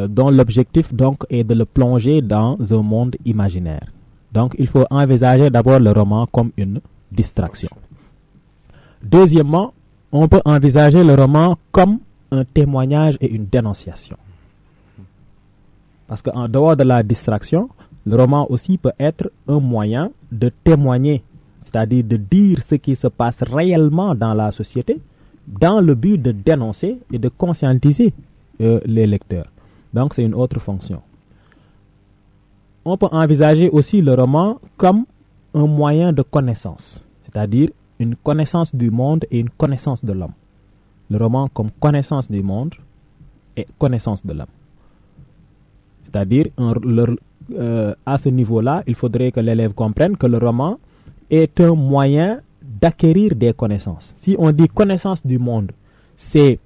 dont l'objectif donc est de le plonger dans un monde imaginaire. Donc il faut envisager d'abord le roman comme une distraction. Deuxièmement, on peut envisager le roman comme un témoignage et une dénonciation. Parce qu'en dehors de la distraction, le roman aussi peut être un moyen de témoigner, c'est-à-dire de dire ce qui se passe réellement dans la société, dans le but de dénoncer et de conscientiser les lecteurs. Donc c'est une autre fonction. On peut envisager aussi le roman comme un moyen de connaissance, c'est-à-dire une connaissance du monde et une connaissance de l'homme. Le roman comme connaissance du monde et connaissance de l'homme. C'est-à-dire, à ce niveau-là, il faudrait que l'élève comprenne que le roman est un moyen d'acquérir des connaissances. Si on dit connaissance du monde, c'est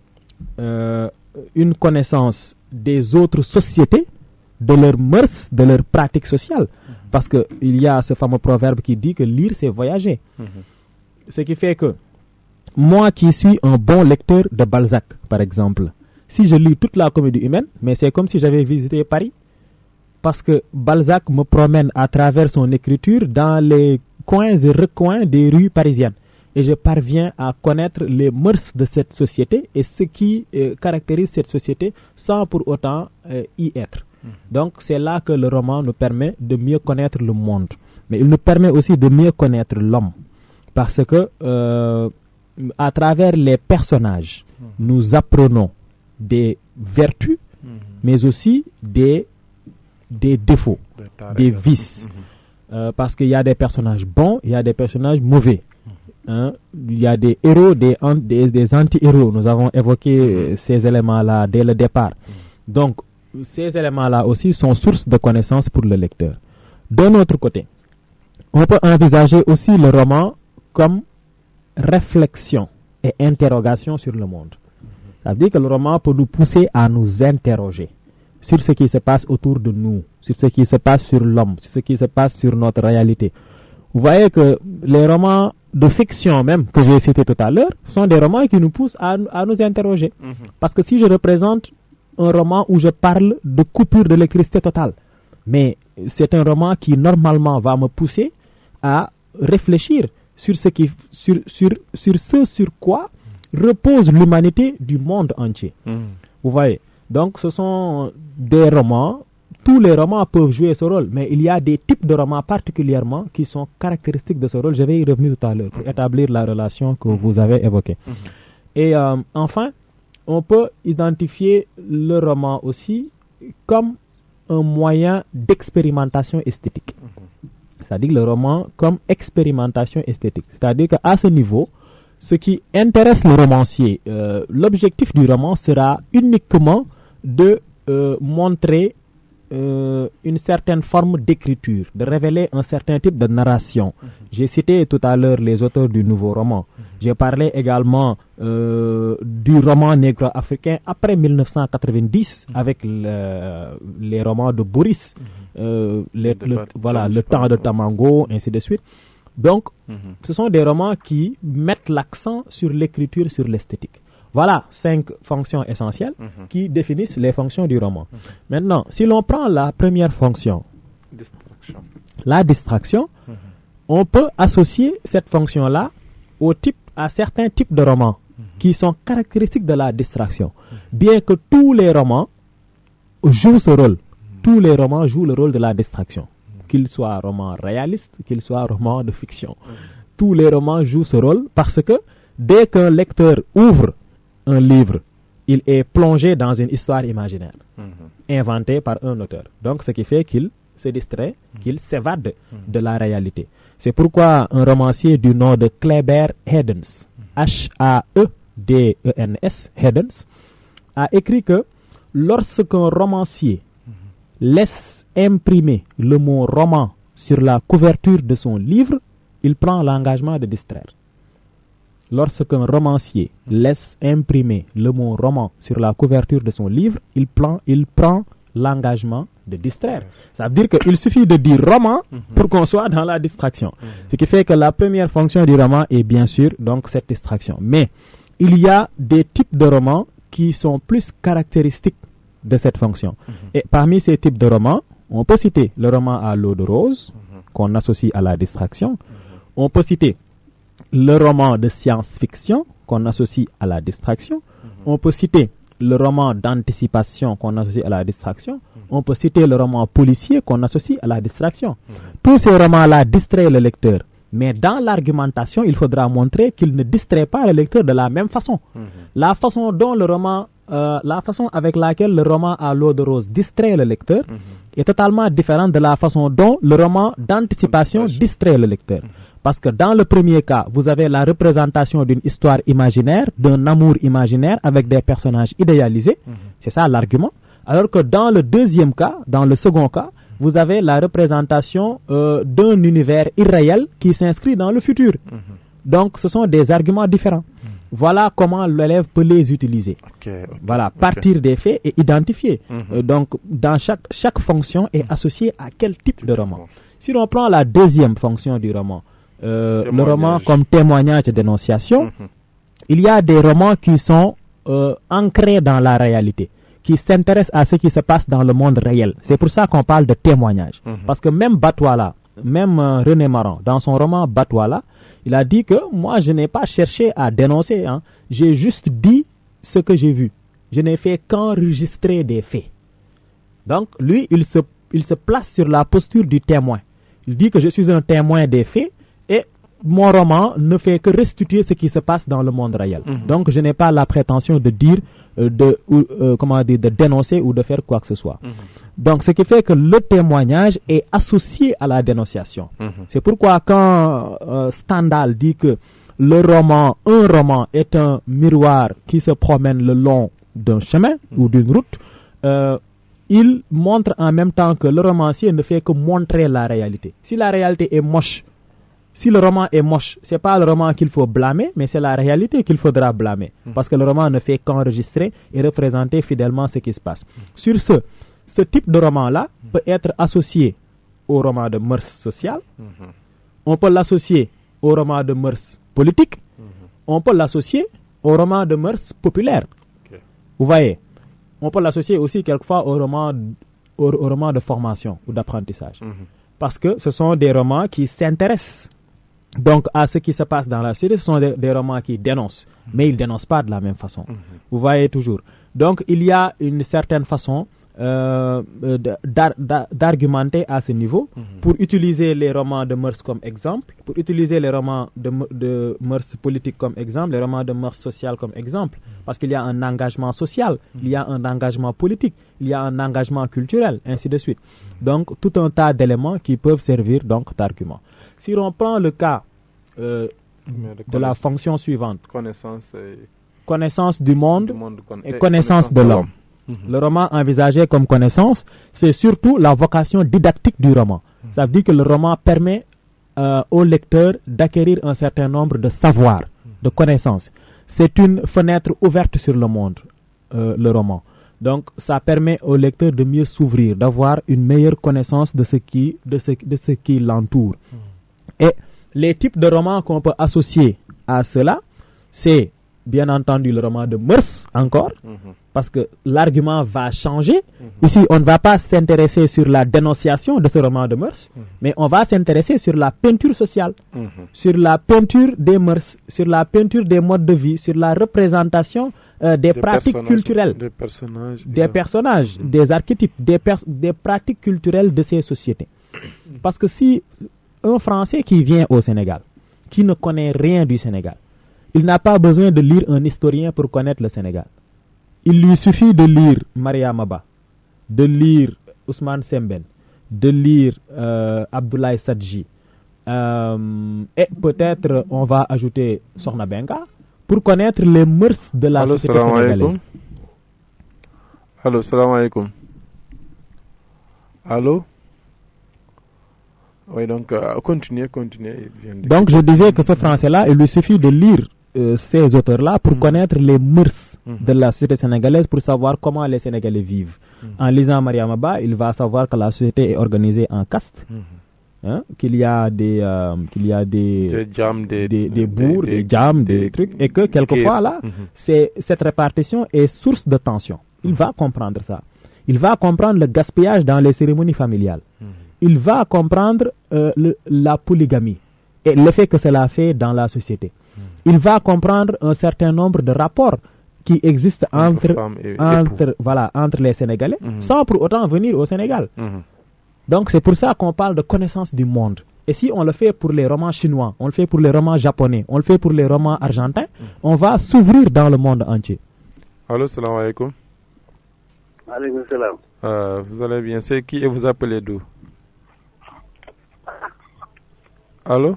une connaissance des autres sociétés, de leurs mœurs, de leurs pratiques sociales. Parce qu'il y a ce fameux proverbe qui dit que lire, c'est voyager. Ce qui fait que moi qui suis un bon lecteur de Balzac, par exemple, si je lis toute la comédie humaine, mais c'est comme si j'avais visité Paris. Parce que Balzac me promène à travers son écriture dans les coins et recoins des rues parisiennes. Et je parviens à connaître les mœurs de cette société et ce qui caractérise cette société sans pour autant y être. Donc c'est là que le roman nous permet de mieux connaître le monde. Mais il nous permet aussi de mieux connaître l'homme. Parce que à travers les personnages, nous apprenons des vertus, mais aussi des défauts, des vices. Parce qu'il y a des personnages bons, il y a des personnages mauvais. Il y a des héros, des anti-héros. Nous avons évoqué ces éléments-là dès le départ. Donc, ces éléments-là aussi sont source de connaissances pour le lecteur. D'un autre côté, on peut envisager aussi le roman comme réflexion et interrogation sur le monde. Ça veut dire que le roman peut nous pousser à nous interroger sur ce qui se passe autour de nous, sur ce qui se passe sur l'homme, sur ce qui se passe sur notre réalité. Vous voyez que les romans de fiction même que j'ai cités tout à l'heure sont des romans qui nous poussent à nous interroger. Parce que si je représente un roman où je parle de coupure d'électricité totale, mais c'est un roman qui normalement va me pousser à réfléchir sur ce sur quoi repose l'humanité du monde entier. Vous voyez. Donc ce sont des romans, tous les romans peuvent jouer ce rôle, mais il y a des types de romans particulièrement qui sont caractéristiques de ce rôle. Je vais y revenir tout à l'heure pour établir la relation que vous avez évoquée. Et enfin, on peut identifier le roman aussi comme un moyen d'expérimentation esthétique. C'est-à-dire le roman comme expérimentation esthétique. C'est-à-dire qu'à ce niveau, ce qui intéresse le romancier, l'objectif du roman sera uniquement de montrer une certaine forme d'écriture, de révéler un certain type de narration. J'ai cité tout à l'heure les auteurs du nouveau roman. J'ai parlé également du roman négro-africain après 1990 avec les romans de Boris, le temps de Tamango, ainsi de suite. Donc, ce sont des romans qui mettent l'accent sur l'écriture, sur l'esthétique. Voilà 5 fonctions essentielles qui définissent les fonctions du roman. Maintenant, si l'on prend la première fonction, la distraction, on peut associer cette fonction-là à certains types de romans qui sont caractéristiques de la distraction. Bien que tous les romans jouent ce rôle, tous les romans jouent le rôle de la distraction. Qu'ils soient romans réalistes, qu'ils soient romans de fiction. Tous les romans jouent ce rôle parce que dès qu'un lecteur ouvre un livre, il est plongé dans une histoire imaginaire inventée par un auteur. Donc, ce qui fait qu'il se distrait, qu'il s'évade de la réalité. C'est pourquoi un romancier du nom de Kleber Hedens, H-A-E-D-E-N-S, Hedens, a écrit que lorsqu'un romancier laisse imprimer le mot roman sur la couverture de son livre, il prend l'engagement de distraire. Lorsqu'un romancier laisse imprimer le mot roman sur la couverture de son livre, il prend l'engagement de distraire. Ça veut dire qu'il suffit de dire roman pour qu'on soit dans la distraction. Ce qui fait que la première fonction du roman est bien sûr donc cette distraction. Mais il y a des types de romans qui sont plus caractéristiques de cette fonction. Et parmi ces types de romans, on peut citer le roman à l'eau de rose, qu'on associe à la distraction. On peut citer le roman de science-fiction, qu'on associe à la distraction. On peut citer le roman d'anticipation, qu'on associe à la distraction. On peut citer le roman policier, qu'on associe à la distraction. Tous ces romans-là distraient le lecteur. Mais dans l'argumentation, il faudra montrer qu'il ne distrait pas le lecteur de la même façon. La façon dont la façon avec laquelle le roman à l'eau de rose distrait le lecteur est totalement différente de la façon dont le roman d'anticipation distrait le lecteur. Parce que dans le premier cas, vous avez la représentation d'une histoire imaginaire, d'un amour imaginaire avec des personnages idéalisés. C'est ça l'argument. Alors que dans le deuxième cas, dans le second cas, vous avez la représentation d'un univers irréel qui s'inscrit dans le futur. Donc, ce sont des arguments différents. Voilà comment l'élève peut les utiliser. Voilà, partir des faits et identifier. Donc, dans chaque fonction est associée à quel type de roman. Si l'on prend la deuxième fonction du roman, le roman comme témoignage et dénonciation, il y a des romans qui sont ancrés dans la réalité, qui s'intéressent à ce qui se passe dans le monde réel. C'est pour ça qu'on parle de témoignage. Parce que même Batouala, même René Maran, dans son roman Batouala, il a dit que moi, je n'ai pas cherché à dénoncer. J'ai juste dit ce que j'ai vu. Je n'ai fait qu'enregistrer des faits. Donc, lui, il se place sur la posture du témoin. Il dit que je suis un témoin des faits et mon roman ne fait que restituer ce qui se passe dans le monde réel. Donc, je n'ai pas la prétention de dire, de dénoncer ou de faire quoi que ce soit. Donc, ce qui fait que le témoignage est associé à la dénonciation. C'est pourquoi quand Stendhal dit que un roman est un miroir qui se promène le long d'un chemin ou d'une route, il montre en même temps que le romancier ne fait que montrer la réalité. Si la réalité est moche, si le roman est moche, c'est pas le roman qu'il faut blâmer, mais c'est la réalité qu'il faudra blâmer. Parce que le roman ne fait qu'enregistrer et représenter fidèlement ce qui se passe. Sur ce type de roman-là peut être associé au roman de mœurs sociales. On peut l'associer au roman de mœurs politiques. On peut l'associer au roman de mœurs populaires. Vous voyez, on peut l'associer aussi quelquefois au roman de formation ou d'apprentissage. Parce que ce sont des romans qui s'intéressent donc à ce qui se passe dans la société. Ce sont des romans qui dénoncent, mais ils ne dénoncent pas de la même façon. Vous voyez toujours. Donc il y a une certaine façon d'argumenter à ce niveau pour utiliser les romans de mœurs comme exemple, pour utiliser les romans de mœurs politiques comme exemple, les romans de mœurs sociales comme exemple, parce qu'il y a un engagement social, il y a un engagement politique, il y a un engagement culturel, ainsi de suite. Donc tout un tas d'éléments qui peuvent servir donc d'argument. Si l'on prend le cas de la fonction suivante, connaissance du monde et connaissance de l'homme. Le roman envisagé comme connaissance, c'est surtout la vocation didactique du roman. Ça veut dire que le roman permet au lecteur d'acquérir un certain nombre de savoirs, de connaissances. C'est une fenêtre ouverte sur le monde, le roman. Donc, ça permet au lecteur de mieux s'ouvrir, d'avoir une meilleure connaissance de ce qui l'entoure. Et les types de romans qu'on peut associer à cela, c'est bien entendu le roman de mœurs encore, parce que l'argument va changer. Ici, on ne va pas s'intéresser sur la dénonciation de ce roman de mœurs, mais on va s'intéresser sur la peinture sociale, sur la peinture des mœurs, sur la peinture des modes de vie, sur la représentation des pratiques culturelles, des personnages, des archétypes, des pratiques culturelles de ces sociétés. Parce que si un Français qui vient au Sénégal, qui ne connaît rien du Sénégal, il n'a pas besoin de lire un historien pour connaître le Sénégal. Il lui suffit de lire Mariama Ba, de lire Ousmane Sembène, de lire Abdoulaye Sadji, et peut-être on va ajouter Sokhna Benga pour connaître les mœurs de la société sénégalaise.
Allô, salam alaikum. Allô? Oui, donc continuez.
Donc je disais que ce français-là, il lui suffit de lire ces auteurs-là pour connaître les mœurs de la société sénégalaise, pour savoir comment les Sénégalais vivent. En lisant Mariama Ba, il va savoir que la société est organisée en castes, qu'il y a des bourgs, des djams, des trucs, et que quelquefois là, cette répartition est source de tension. Il va comprendre ça. Il va comprendre le gaspillage dans les cérémonies familiales. Il va comprendre la polygamie et l'effet que cela fait dans la société. Il va comprendre un certain nombre de rapports qui existent entre les Sénégalais, sans pour autant venir au Sénégal. Donc c'est pour ça qu'on parle de connaissance du monde. Et si on le fait pour les romans chinois, on le fait pour les romans japonais, on le fait pour les romans argentins, on va s'ouvrir dans le monde entier.
Allô, salam alaikum.
Alaikum salam.
Vous allez bien? C'est qui et vous appelez d'où? Allô?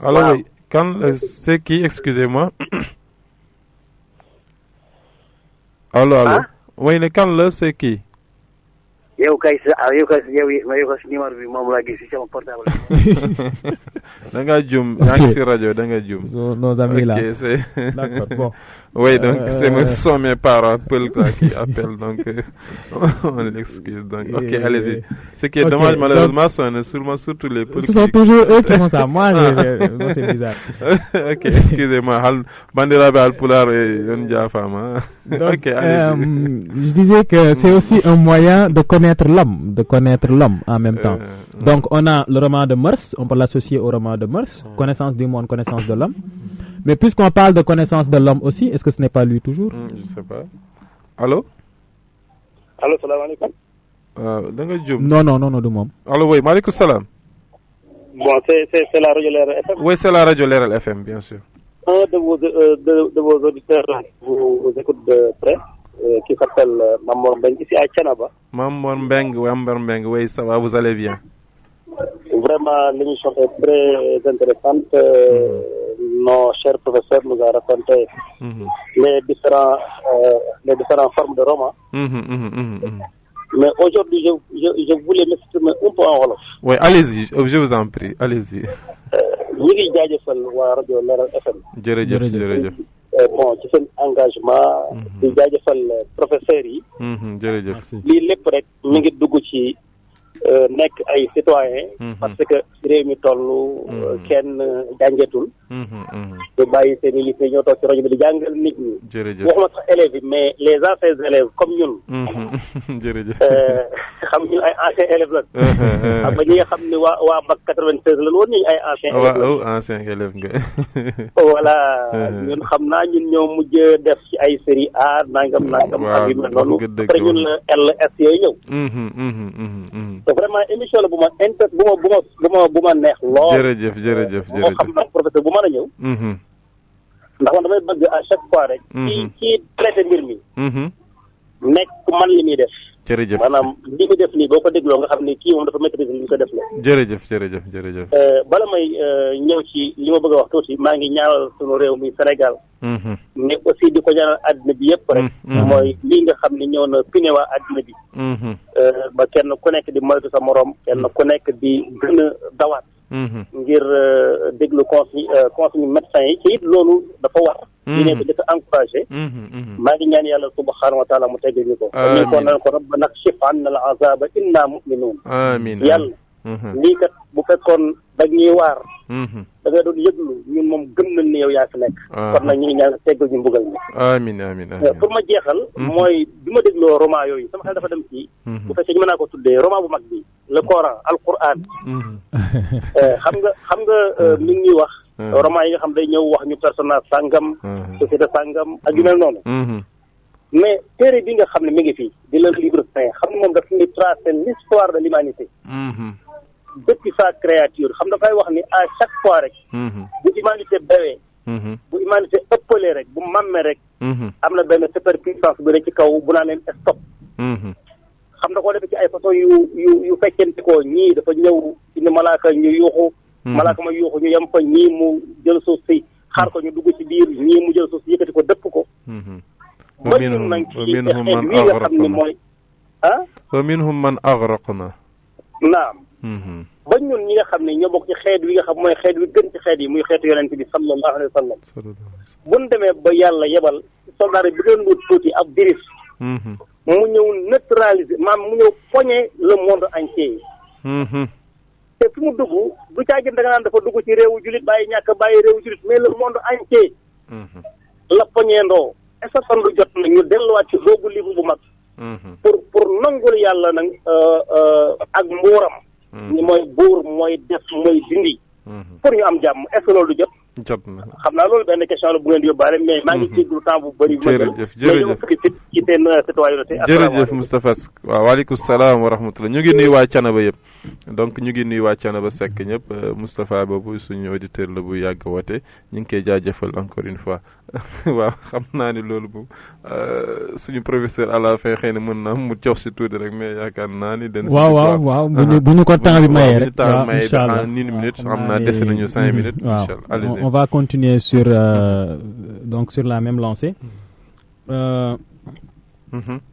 Alors oui, quand c'est qui, excusez-moi. Allo. Oui, ne kan la c'est qui?
yow kay numéro bi moom laa gis ci sama portable.
da nga jum, yaa ngi ci rajo da nga jum.
Nos amis là.
Ok, c'est
D'accord, bon.
Oui, donc sont mes parents qui appellent, donc on l'excuse. Donc, ok, allez-y. Ce qui est dommage, malheureusement, surtout les policiers.
Ce sont toujours eux qui font ça. Moi, c'est bizarre.
Ok, excusez-moi. Bandirabe Alpular et Yonja Fama.
Ok, je disais que c'est aussi un moyen de connaître l'homme en même temps. Donc, on a le roman de Mœurs, on peut l'associer au roman de Mœurs, connaissance du monde, connaissance de l'homme. Mais puisqu'on parle de connaissance de l'homme aussi, est-ce que ce n'est pas lui toujours?
Je ne sais pas. Allô?
Allô, salam alaikum.
Non, du monde.
Allô, oui, maaleykum salam.
Bon, c'est la radio Leral FM.
Oui, c'est la radio Leral FM, bien sûr.
Un de vos auditeurs vous écoute de près, qui s'appelle Mamor Mbeng, ici à Thiénaba.
Mamor Mbeng, oui, ça va, vous allez bien.
Vraiment, l'émission est très intéressante. Nos chers professeurs nous ont raconté les différentes formes de romans. Mais aujourd'hui, je voulais m'exprimer un peu en wolof.
Oui, allez-y, je vous en prie, allez-y.
ñu ngi jaajëfal waa rajo Leral FM.
jërëjëf.
Bon ci seen engagement. di jaajëfal professeurs yi.
jërëjëf.
lii lépp rek mi ngi dugg ci nekk ay citoyen parce que réew mi toll kenn jàngeetul. di bàyyi seen i lycée ñoo toog ci rajo bi di jàngal nit ñi.
jërëjëf
waxuma sax élèves yi mais les anciens élèves comme ñun.
jërëjëf.
xam ñu ay anciens élèves la. xam nga ñi nga xam ne waa bac 96 la woon ñu ay anciens élèves la.
waaw anciens élèves nga.
voilà ñun xam naa ñun ñoo mujj def ci ay série A nangam. ak yu mel noonu après ñun la LS yooyu ñëw. te vraiment émission la bu ma neex lool.
jërëjëf.
moo xam nag professeur bu mën a ñëw. ndax man damay bëgg à chaque fois rek. ci traité mbir mi. nekk man li muy def.
jërëjëf
maanaam li mu def nii boo ko dégloo nga xam ne kii moom dafa maîtriser li ñu ko def la.
jërëjëf.
bala may ñëw ci li ma bëgg a wax tuuti maa ngi ñaanal sunu réew mi Sénégal. mais aussi di ko ñaanal àddina bi yëpp rek. mooy lii nga xam ne ñëw na pine waa àddina bi. ba kenn ku nekk di moytu sa morom kenn ku nekk di gën a dawaat. ngir déglu consigne médecin yi ci it loolu dafa war. ñu ne ko dafa encouragé. maa ngi ñaan yàlla subhanahu wa taala mu teggal ñu ko. ñu ko nan ko rabbana kshif anna al azaba inna mu'minun.
amiin
yàlla. lii kat bu fekkoon dag ñuy waar. da ngay doon yëglu ñun moom gëm nañ ne yow yaa fi nekk. kon nag ñu ngi ñaan teggal ñu mbugal mi.
amiin.
pour ma jeexal. mooy bi ma dégloo roman yooyu sama xel dafa dem ci. bu fekkee ñu mën naa ko tuddee roman bu mag bi. le Coran al Quran. xam nga mi ngi ñuy wax. roman yi nga xam day ñëw wax ñu personnage sàngam. société sàngam ak yu mel noonu. mais téere bi nga xam ne mi ngi fii di le livre saint xam ne moom daf ñuy tracer l'histoire de l'humanité depuis sa créature xam dafay wax ni à chaque fois rek. bu humanité bewee. bu humanité ëppalee rek bu mammee rek. am na benn superpuissance bu rek ci kaw bu naa leen stop. xam na koo defee ci ay façon yu fekkente ko ñii dafa ñëw indi malaaka ñu yuuxu. malaaka ma yuuxu ñu yem fa ñii mu jël suuf si xaar ko ñu dugg ci biir ñii mu jël suuf si yëkkati ko dëpp ko. ba ñun nag ci xeet wi nga xam ne mooy
wa minhum man aghraqna.
naam. ba ñun ñi nga xam ne ñoo bokk ci xeet wi nga xam mooy xeet wi gën ci xeet yi muy xeetu yonent bi sallallahu alayhi wa sallam. bu ñu demee ba yàlla yebal soldat bi gën a tuuti ab diris. mu ñëw neutraliser mu ñëw poñe le monde entier. te fi mu dugg du caagin da nga naan dafa dugg ci réewu jullit bàyyi ñàkk bàyyi réewu jullit mais le monde entier. la poñeendoo est-ce que fan lu jot na ñu delluwaat ci boobu livre bu mag. pour nangul yàlla nag ak mbuuram. ni mooy buur mooy def mooy dindi. pour ñu am jàmm est-ce que loolu du jot.
jot na
xam naa loolu benn question la bu ngeen di yóbbaale mais maa ngi jéglu temps bu bëri.
jërëjëf
ci seen citoyenneté.
jërëjëf Moustapha waaw waaleykum salaam wa rahmatulah ñu ngi nuyu waa Thiénaba yëpp donc ñu ngi nuyu waa Thiénaba Seck ñëpp Moustapha boobu suñu auditeur la bu yàgg woote ñu ngi koy jaajëfal encore une fois waaw xam naa ni loolu moom suñu professeur à la fin xëy na mën naa mu jox si tuuti rek mais yaakaar naa ni.
waaw bu ñu ko temps bi mayee rek. waaw incha allah
en une minute xam naa dese nañu 5 minutes. incha allah
on va continuer sur donc sur la même lancée.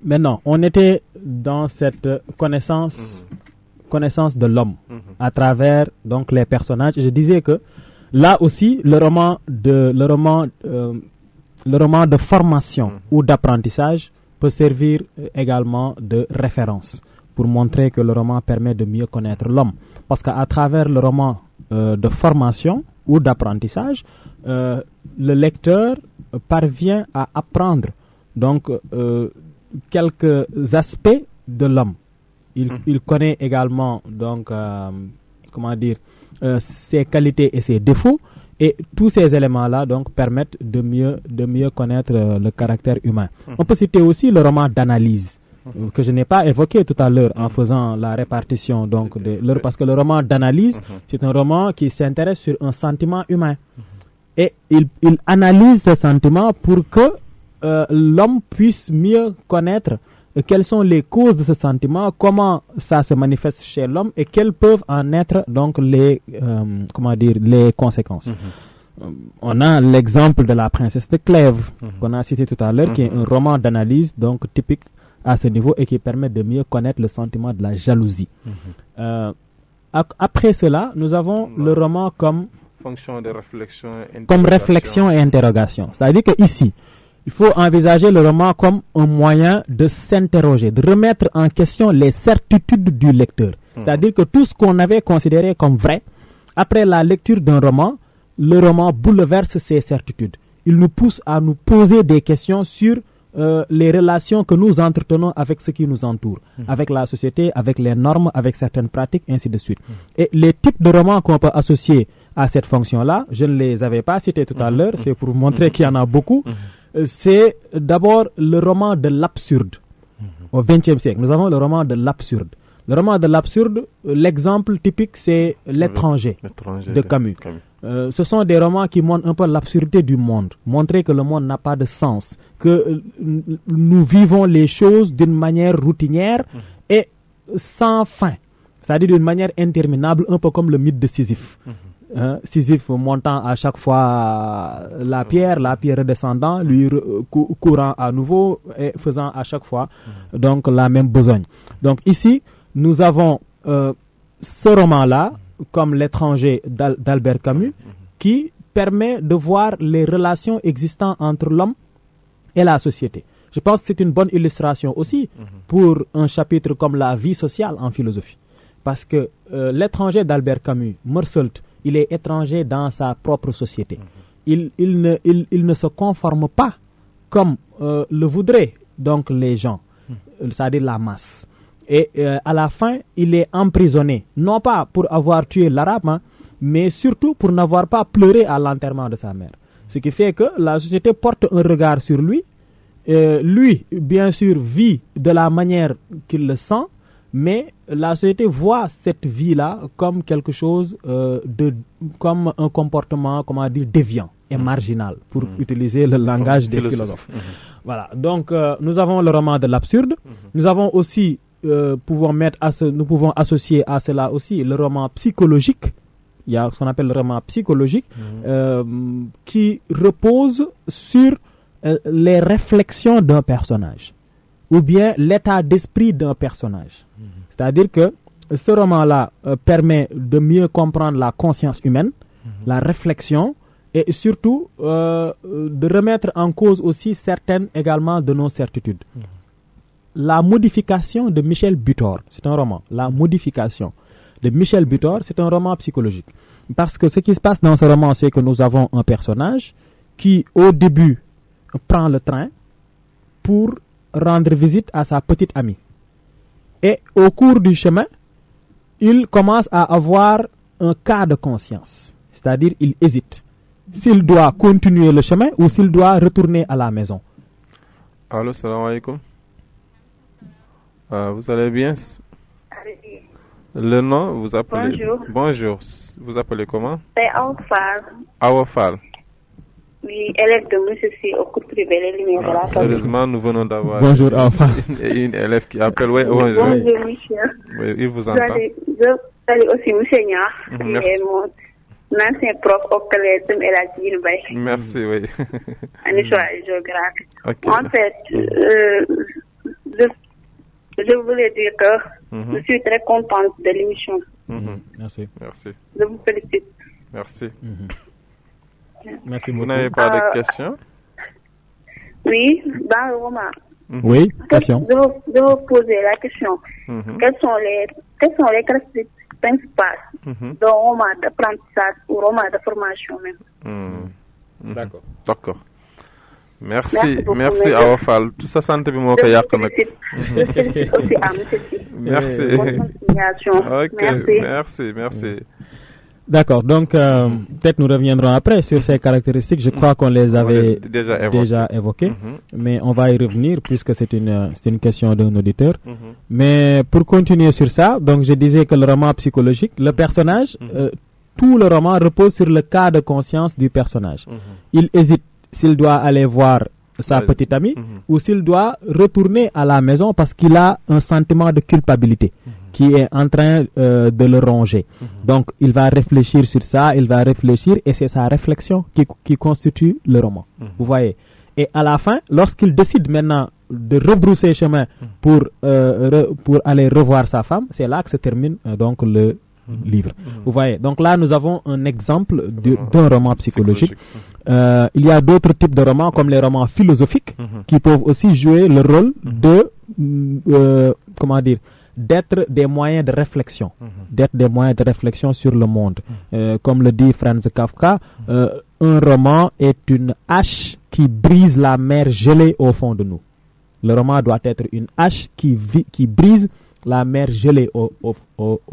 Maintenant, on était dans cette connaissance de l'homme à travers donc les personnages. Je disais que là aussi le roman de formation ou d'apprentissage peut servir également de référence pour montrer que le roman permet de mieux connaître l'homme. Parce qu'à travers le roman de formation ou d'apprentissage, le lecteur parvient à apprendre donc quelques aspects de l'homme. Il connaît également donc ses qualités et ses défauts, et tous ces éléments-là donc permettent de mieux connaître le caractère humain. On peut citer aussi le roman d'analyse que je n'ai pas évoqué tout à l'heure en faisant la répartition donc parce que le roman d'analyse c'est un roman qui s'intéresse sur un sentiment humain et il analyse ce sentiment pour que l'homme puisse mieux connaître quelles sont les causes de ce sentiment, comment ça se manifeste chez l'homme et quelles peuvent en être donc les conséquences. On a l'exemple de La Princesse de Clèves qu'on a cité tout à l'heure, qui est un roman d'analyse donc typique à ce niveau et qui permet de mieux connaître le sentiment de la jalousie. Après cela, nous avons le roman comme
fonction de réflexion,
comme réflexion et interrogation. C'est-à-dire que ici, il faut envisager le roman comme un moyen de s'interroger, de remettre en question les certitudes du lecteur. C'est-à-dire que tout ce qu'on avait considéré comme vrai, après la lecture d'un roman, le roman bouleverse ces certitudes. Il nous pousse à nous poser des questions sur les relations que nous entretenons avec ce qui nous entoure, avec la société, avec les normes, avec certaines pratiques, ainsi de suite. Et les types de romans qu'on peut associer à cette fonction-là, je ne les avais pas cités tout à l'heure, c'est pour vous montrer qu'il y en a beaucoup. C'est d'abord le roman de l'absurde. Au XXe siècle, nous avons le roman de l'absurde. Le roman de l'absurde, l'exemple typique, c'est L'étranger de Camus. Ce sont des romans qui montrent un peu l'absurdité du monde, montrer que le monde n'a pas de sens, que nous vivons les choses d'une manière routinière et sans fin, c'est-à-dire d'une manière interminable, un peu comme le mythe de Sisyphe. Sisyphe montant à chaque fois la pierre redescendant, lui courant à nouveau et faisant à chaque fois donc la même besogne. Donc ici, nous avons ce roman-là, comme L'étranger d'Albert Camus, qui permet de voir les relations existantes entre l'homme et la société. Je pense que c'est une bonne illustration aussi pour un chapitre comme la vie sociale en philosophie. Parce que L'étranger d'Albert Camus, Meursault, il est étranger dans sa propre société. Il ne se conforme pas comme le voudraient donc les gens, c'est-à-dire la masse. Et à la fin, il est emprisonné, non pas pour avoir tué l'arabe, mais surtout pour n'avoir pas pleuré à l'enterrement de sa mère. Ce qui fait que la société porte un regard sur lui. Lui, bien sûr, vit de la manière qu'il le sent, mais la société voit cette vie-là comme quelque chose comme un comportement, déviant et marginal, pour utiliser le langage des philosophes. Voilà. Donc, nous avons le roman de l'absurde. Nous avons aussi, nous pouvons associer à cela aussi le roman psychologique. Il y a ce qu'on appelle le roman psychologique, qui repose sur les réflexions d'un personnage, ou bien l'état d'esprit d'un personnage. C'est-à-dire que ce roman-là permet de mieux comprendre la conscience humaine, la réflexion, et surtout de remettre en cause aussi certaines également de nos certitudes. La modification de Michel Butor, c'est un roman. La modification de Michel Butor, c'est un roman psychologique. Parce que ce qui se passe dans ce roman, c'est que nous avons un personnage qui, au début, prend le train pour rendre visite à sa petite amie. Et au cours du chemin, il commence à avoir un cas de conscience. C'est-à-dire, il hésite s'il doit continuer le chemin ou s'il doit retourner à la maison.
Allô, salam alaikum. Vous allez bien? Le nom, vous appelez...
Bonjour.
Bonjour. Vous appelez comment?
C'est Awafal.
Awafal.
suis élève de M. C au cours privé Les Lumières de la Famille.
Heureusement, nous venons d'avoir
bonjour, enfin.
une élève qui appelle. Oui,
bonjour, monsieur.
Oui, il vous entend.
Je salue aussi M. Niar, qui est mon ancien prof au collège de El Bay.
Merci, oui.
En histoire et géographie.
Okay.
En fait, je voulais dire que je suis très contente de l'émission.
Merci.
Je vous félicite.
Merci.
Merci beaucoup.
Vous n'avez pas de questions?
Oui, dans le roman.
Oui, question.
Je vais vous poser la question. Quelles sont les caractéristiques principales d'un roman d'apprentissage ou roman de formation même?
D'accord. Merci Awa Fall. Tout ça santé bi moko yak nak. Merci. Ok, merci.
D'accord, donc peut-être nous reviendrons après sur ces caractéristiques. Je crois qu'on les avait déjà évoquées, mais on va y revenir puisque c'est une question d'un auditeur. Mais pour continuer sur ça, donc je disais que le roman psychologique, le personnage, tout le roman repose sur le cas de conscience du personnage. Il hésite s'il doit aller voir sa petite amie ou s'il doit retourner à la maison parce qu'il a un sentiment de culpabilité qui est en train de le ronger. Donc il va réfléchir sur ça, et c'est sa réflexion qui constitue le roman. Vous voyez. Et à la fin, lorsqu'il décide maintenant de rebrousser chemin pour aller revoir sa femme, c'est là que se termine donc le livre. Vous voyez. Donc là, nous avons un exemple d'un roman psychologique. Il y a d'autres types de romans comme les romans philosophiques qui peuvent aussi jouer le rôle de d'être des moyens de réflexion, sur le monde. Comme le dit Franz Kafka, un roman est une hache qui brise la mer gelée au fond de nous. Le roman doit être une hache qui brise la mer gelée au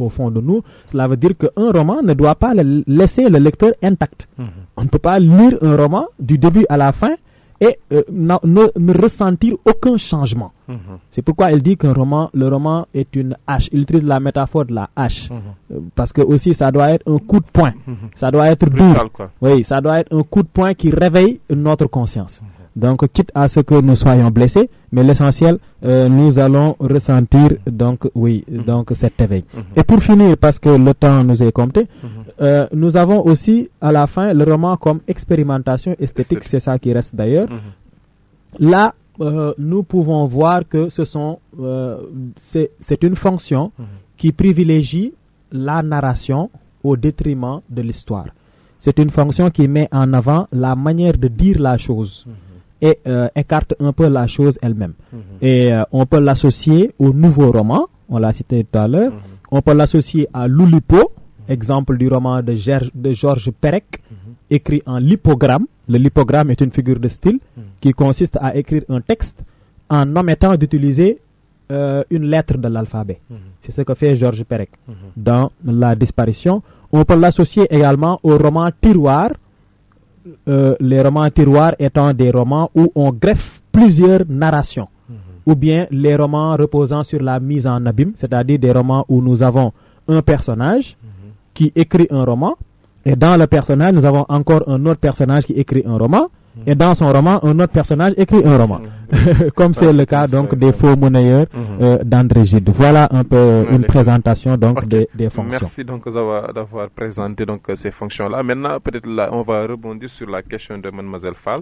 fond de nous. Cela veut dire qu'un roman ne doit pas laisser le lecteur intact. On ne peut pas lire un roman du début à la fin et ne ressentir aucun changement. C'est pourquoi il dit le roman est une hache. Il utilise la métaphore de la hache. Parce que aussi ça doit être un coup de poing. Ça doit être dur. Oui, ça doit être un coup de poing qui réveille notre conscience. Donc, quitte à ce que nous soyons blessés, mais l'essentiel, nous allons ressentir donc cet éveil. Et pour finir, parce que le temps nous est compté, nous avons aussi à la fin le roman comme expérimentation esthétique, c'est ça qui reste d'ailleurs. Là, nous pouvons voir que c'est une fonction qui privilégie la narration au détriment de l'histoire. C'est une fonction qui met en avant la manière de dire la chose. Et écarte un peu la chose elle-même. Et on peut l'associer au nouveau roman, on l'a cité tout à l'heure, on peut l'associer à l'Oulipo, exemple du roman de Georges Perec, écrit en lipogramme. Le lipogramme est une figure de style qui consiste à écrire un texte en omettant d'utiliser une lettre de l'alphabet. C'est ce que fait Georges Perec dans La Disparition. On peut l'associer également au roman tiroir. Les romans tiroirs étant des romans où on greffe plusieurs narrations, ou bien les romans reposant sur la mise en abîme, c'est-à-dire des romans où nous avons un personnage qui écrit un roman, et dans le personnage nous avons encore un autre personnage qui écrit un roman, et dans son roman un autre personnage écrit un roman, comme c'est le cas donc des faux monnayeurs d'André Gide. Voilà un peu une présentation donc des fonctions.
Merci donc d'avoir présenté donc ces fonctions-là. Maintenant peut-être là on va rebondir sur la question de Mademoiselle Fall.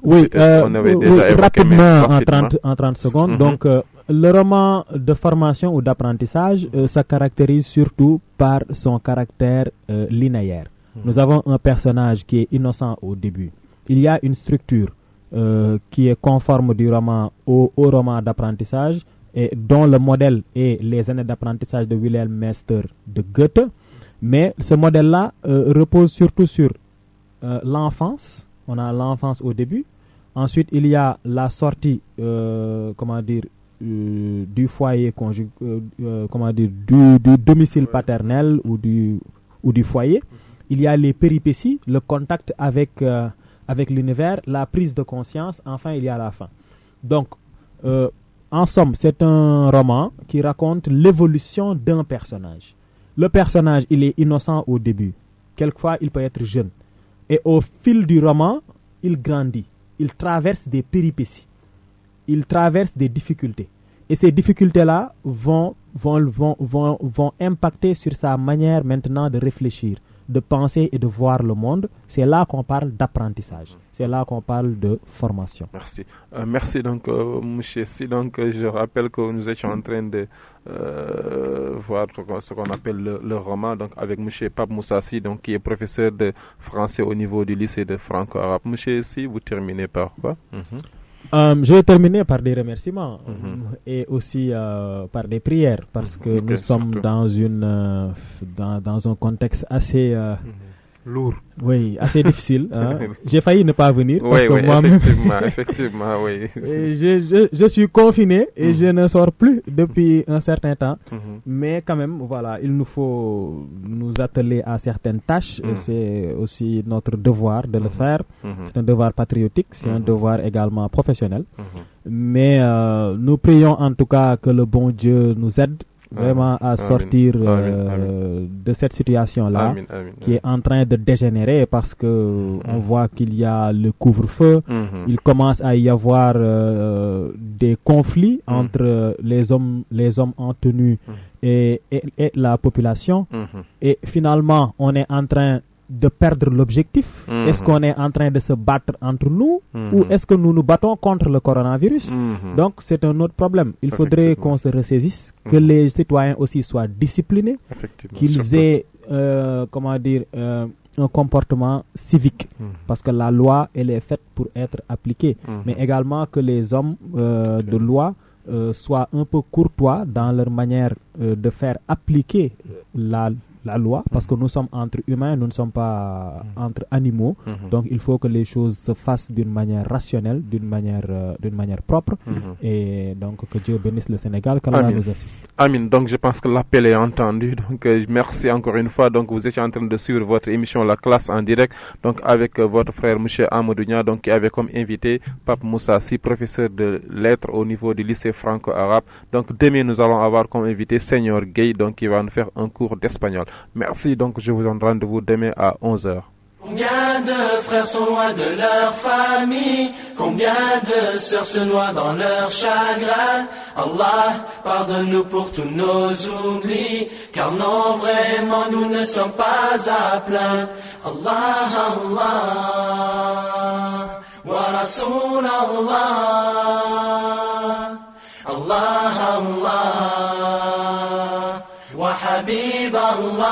Oui, rapidement en 30 secondes. Donc le roman de formation ou d'apprentissage se caractérise surtout par son caractère linéaire. Nous avons un personnage qui est innocent au début. Il y a une structure qui est conforme du roman au roman d'apprentissage et dont le modèle est les années d'apprentissage de Wilhelm Meister de Goethe. Mais ce modèle-là repose surtout sur l'enfance. On a l'enfance au début. Ensuite, il y a la sortie, du foyer du domicile paternel ou du foyer. Il y a les péripéties, le contact avec l'univers, la prise de conscience, enfin il y a la fin. Donc, en somme, c'est un roman qui raconte l'évolution d'un personnage. Le personnage, il est innocent au début. Quelquefois, il peut être jeune. Et au fil du roman, il grandit, il traverse des péripéties, il traverse des difficultés. Et ces difficultés-là vont impacter sur sa manière maintenant de réfléchir, de penser et de voir le monde. C'est là qu'on parle d'apprentissage. C'est là qu'on parle de formation.
Merci. Merci donc, monsieur Si. Donc, je rappelle que nous étions en train de voir ce qu'on appelle le roman, donc avec monsieur Pape Moussa Si, donc qui est professeur de français au niveau du lycée de franco-arabe. Monsieur Si, vous terminez par quoi?
Je vais terminer par des remerciements et aussi par des prières, parce que nous sommes dans un contexte assez
lourd.
Oui, assez difficile. Hein. J'ai failli ne pas venir parce
oui,
que moi-même,
effectivement, oui.
je suis confiné et je ne sors plus depuis un certain temps. Mais quand même, voilà, il nous faut nous atteler à certaines tâches. C'est aussi notre devoir de le faire. C'est un devoir patriotique, c'est un devoir également professionnel. Mais nous prions en tout cas que le bon Dieu nous aide vraiment à sortir de cette situation-là qui est en train de dégénérer, parce que on voit qu'il y a le couvre-feu, il commence à y avoir des conflits entre les hommes en tenue et la population, et finalement on est en train de perdre l'objectif. Est-ce qu'on est en train de se battre entre nous ou est-ce que nous nous battons contre le coronavirus? Donc c'est un autre problème. Il faudrait qu'on se ressaisisse, que les citoyens aussi soient disciplinés, qu'ils aient un comportement civique, parce que la loi elle est faite pour être appliquée, mais également que les hommes de loi soient un peu courtois dans leur manière de faire appliquer la loi, parce que nous sommes entre humains, nous ne sommes pas entre animaux. Donc il faut que les choses se fassent d'une manière rationnelle, d'une manière propre. Et donc que Dieu bénisse le Sénégal, qu'Allah nous assiste.
Amin. Donc je pense que l'appel est entendu. Donc merci encore une fois. Donc vous étiez en train de suivre votre émission La Classe en direct, donc avec votre frère monsieur Amadou Nia, donc qui avait comme invité Pape Moussa Si, professeur de lettres au niveau du lycée franco-arabe. Donc demain nous allons avoir comme invité Seigneur Gay, donc qui va nous faire un cours d'espagnol. Merci, donc je vous donne rendez-vous demain à 11h.
Combien de frères sont loin de leur famille, combien de sœurs se noient dans leur chagrin. Allah, pardonne-nous pour tous nos oublis, car non, vraiment nous ne sommes pas à plaindre. Allah, Allah, wa Rasoul Allah, Allah, Allah, wa Habib Allah.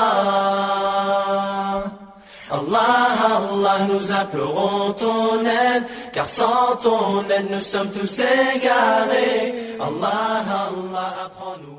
Allah, Allah, nous implorons ton aide, car sans ton aide nous sommes tous égarés. Allah, Allah, apprends-nous.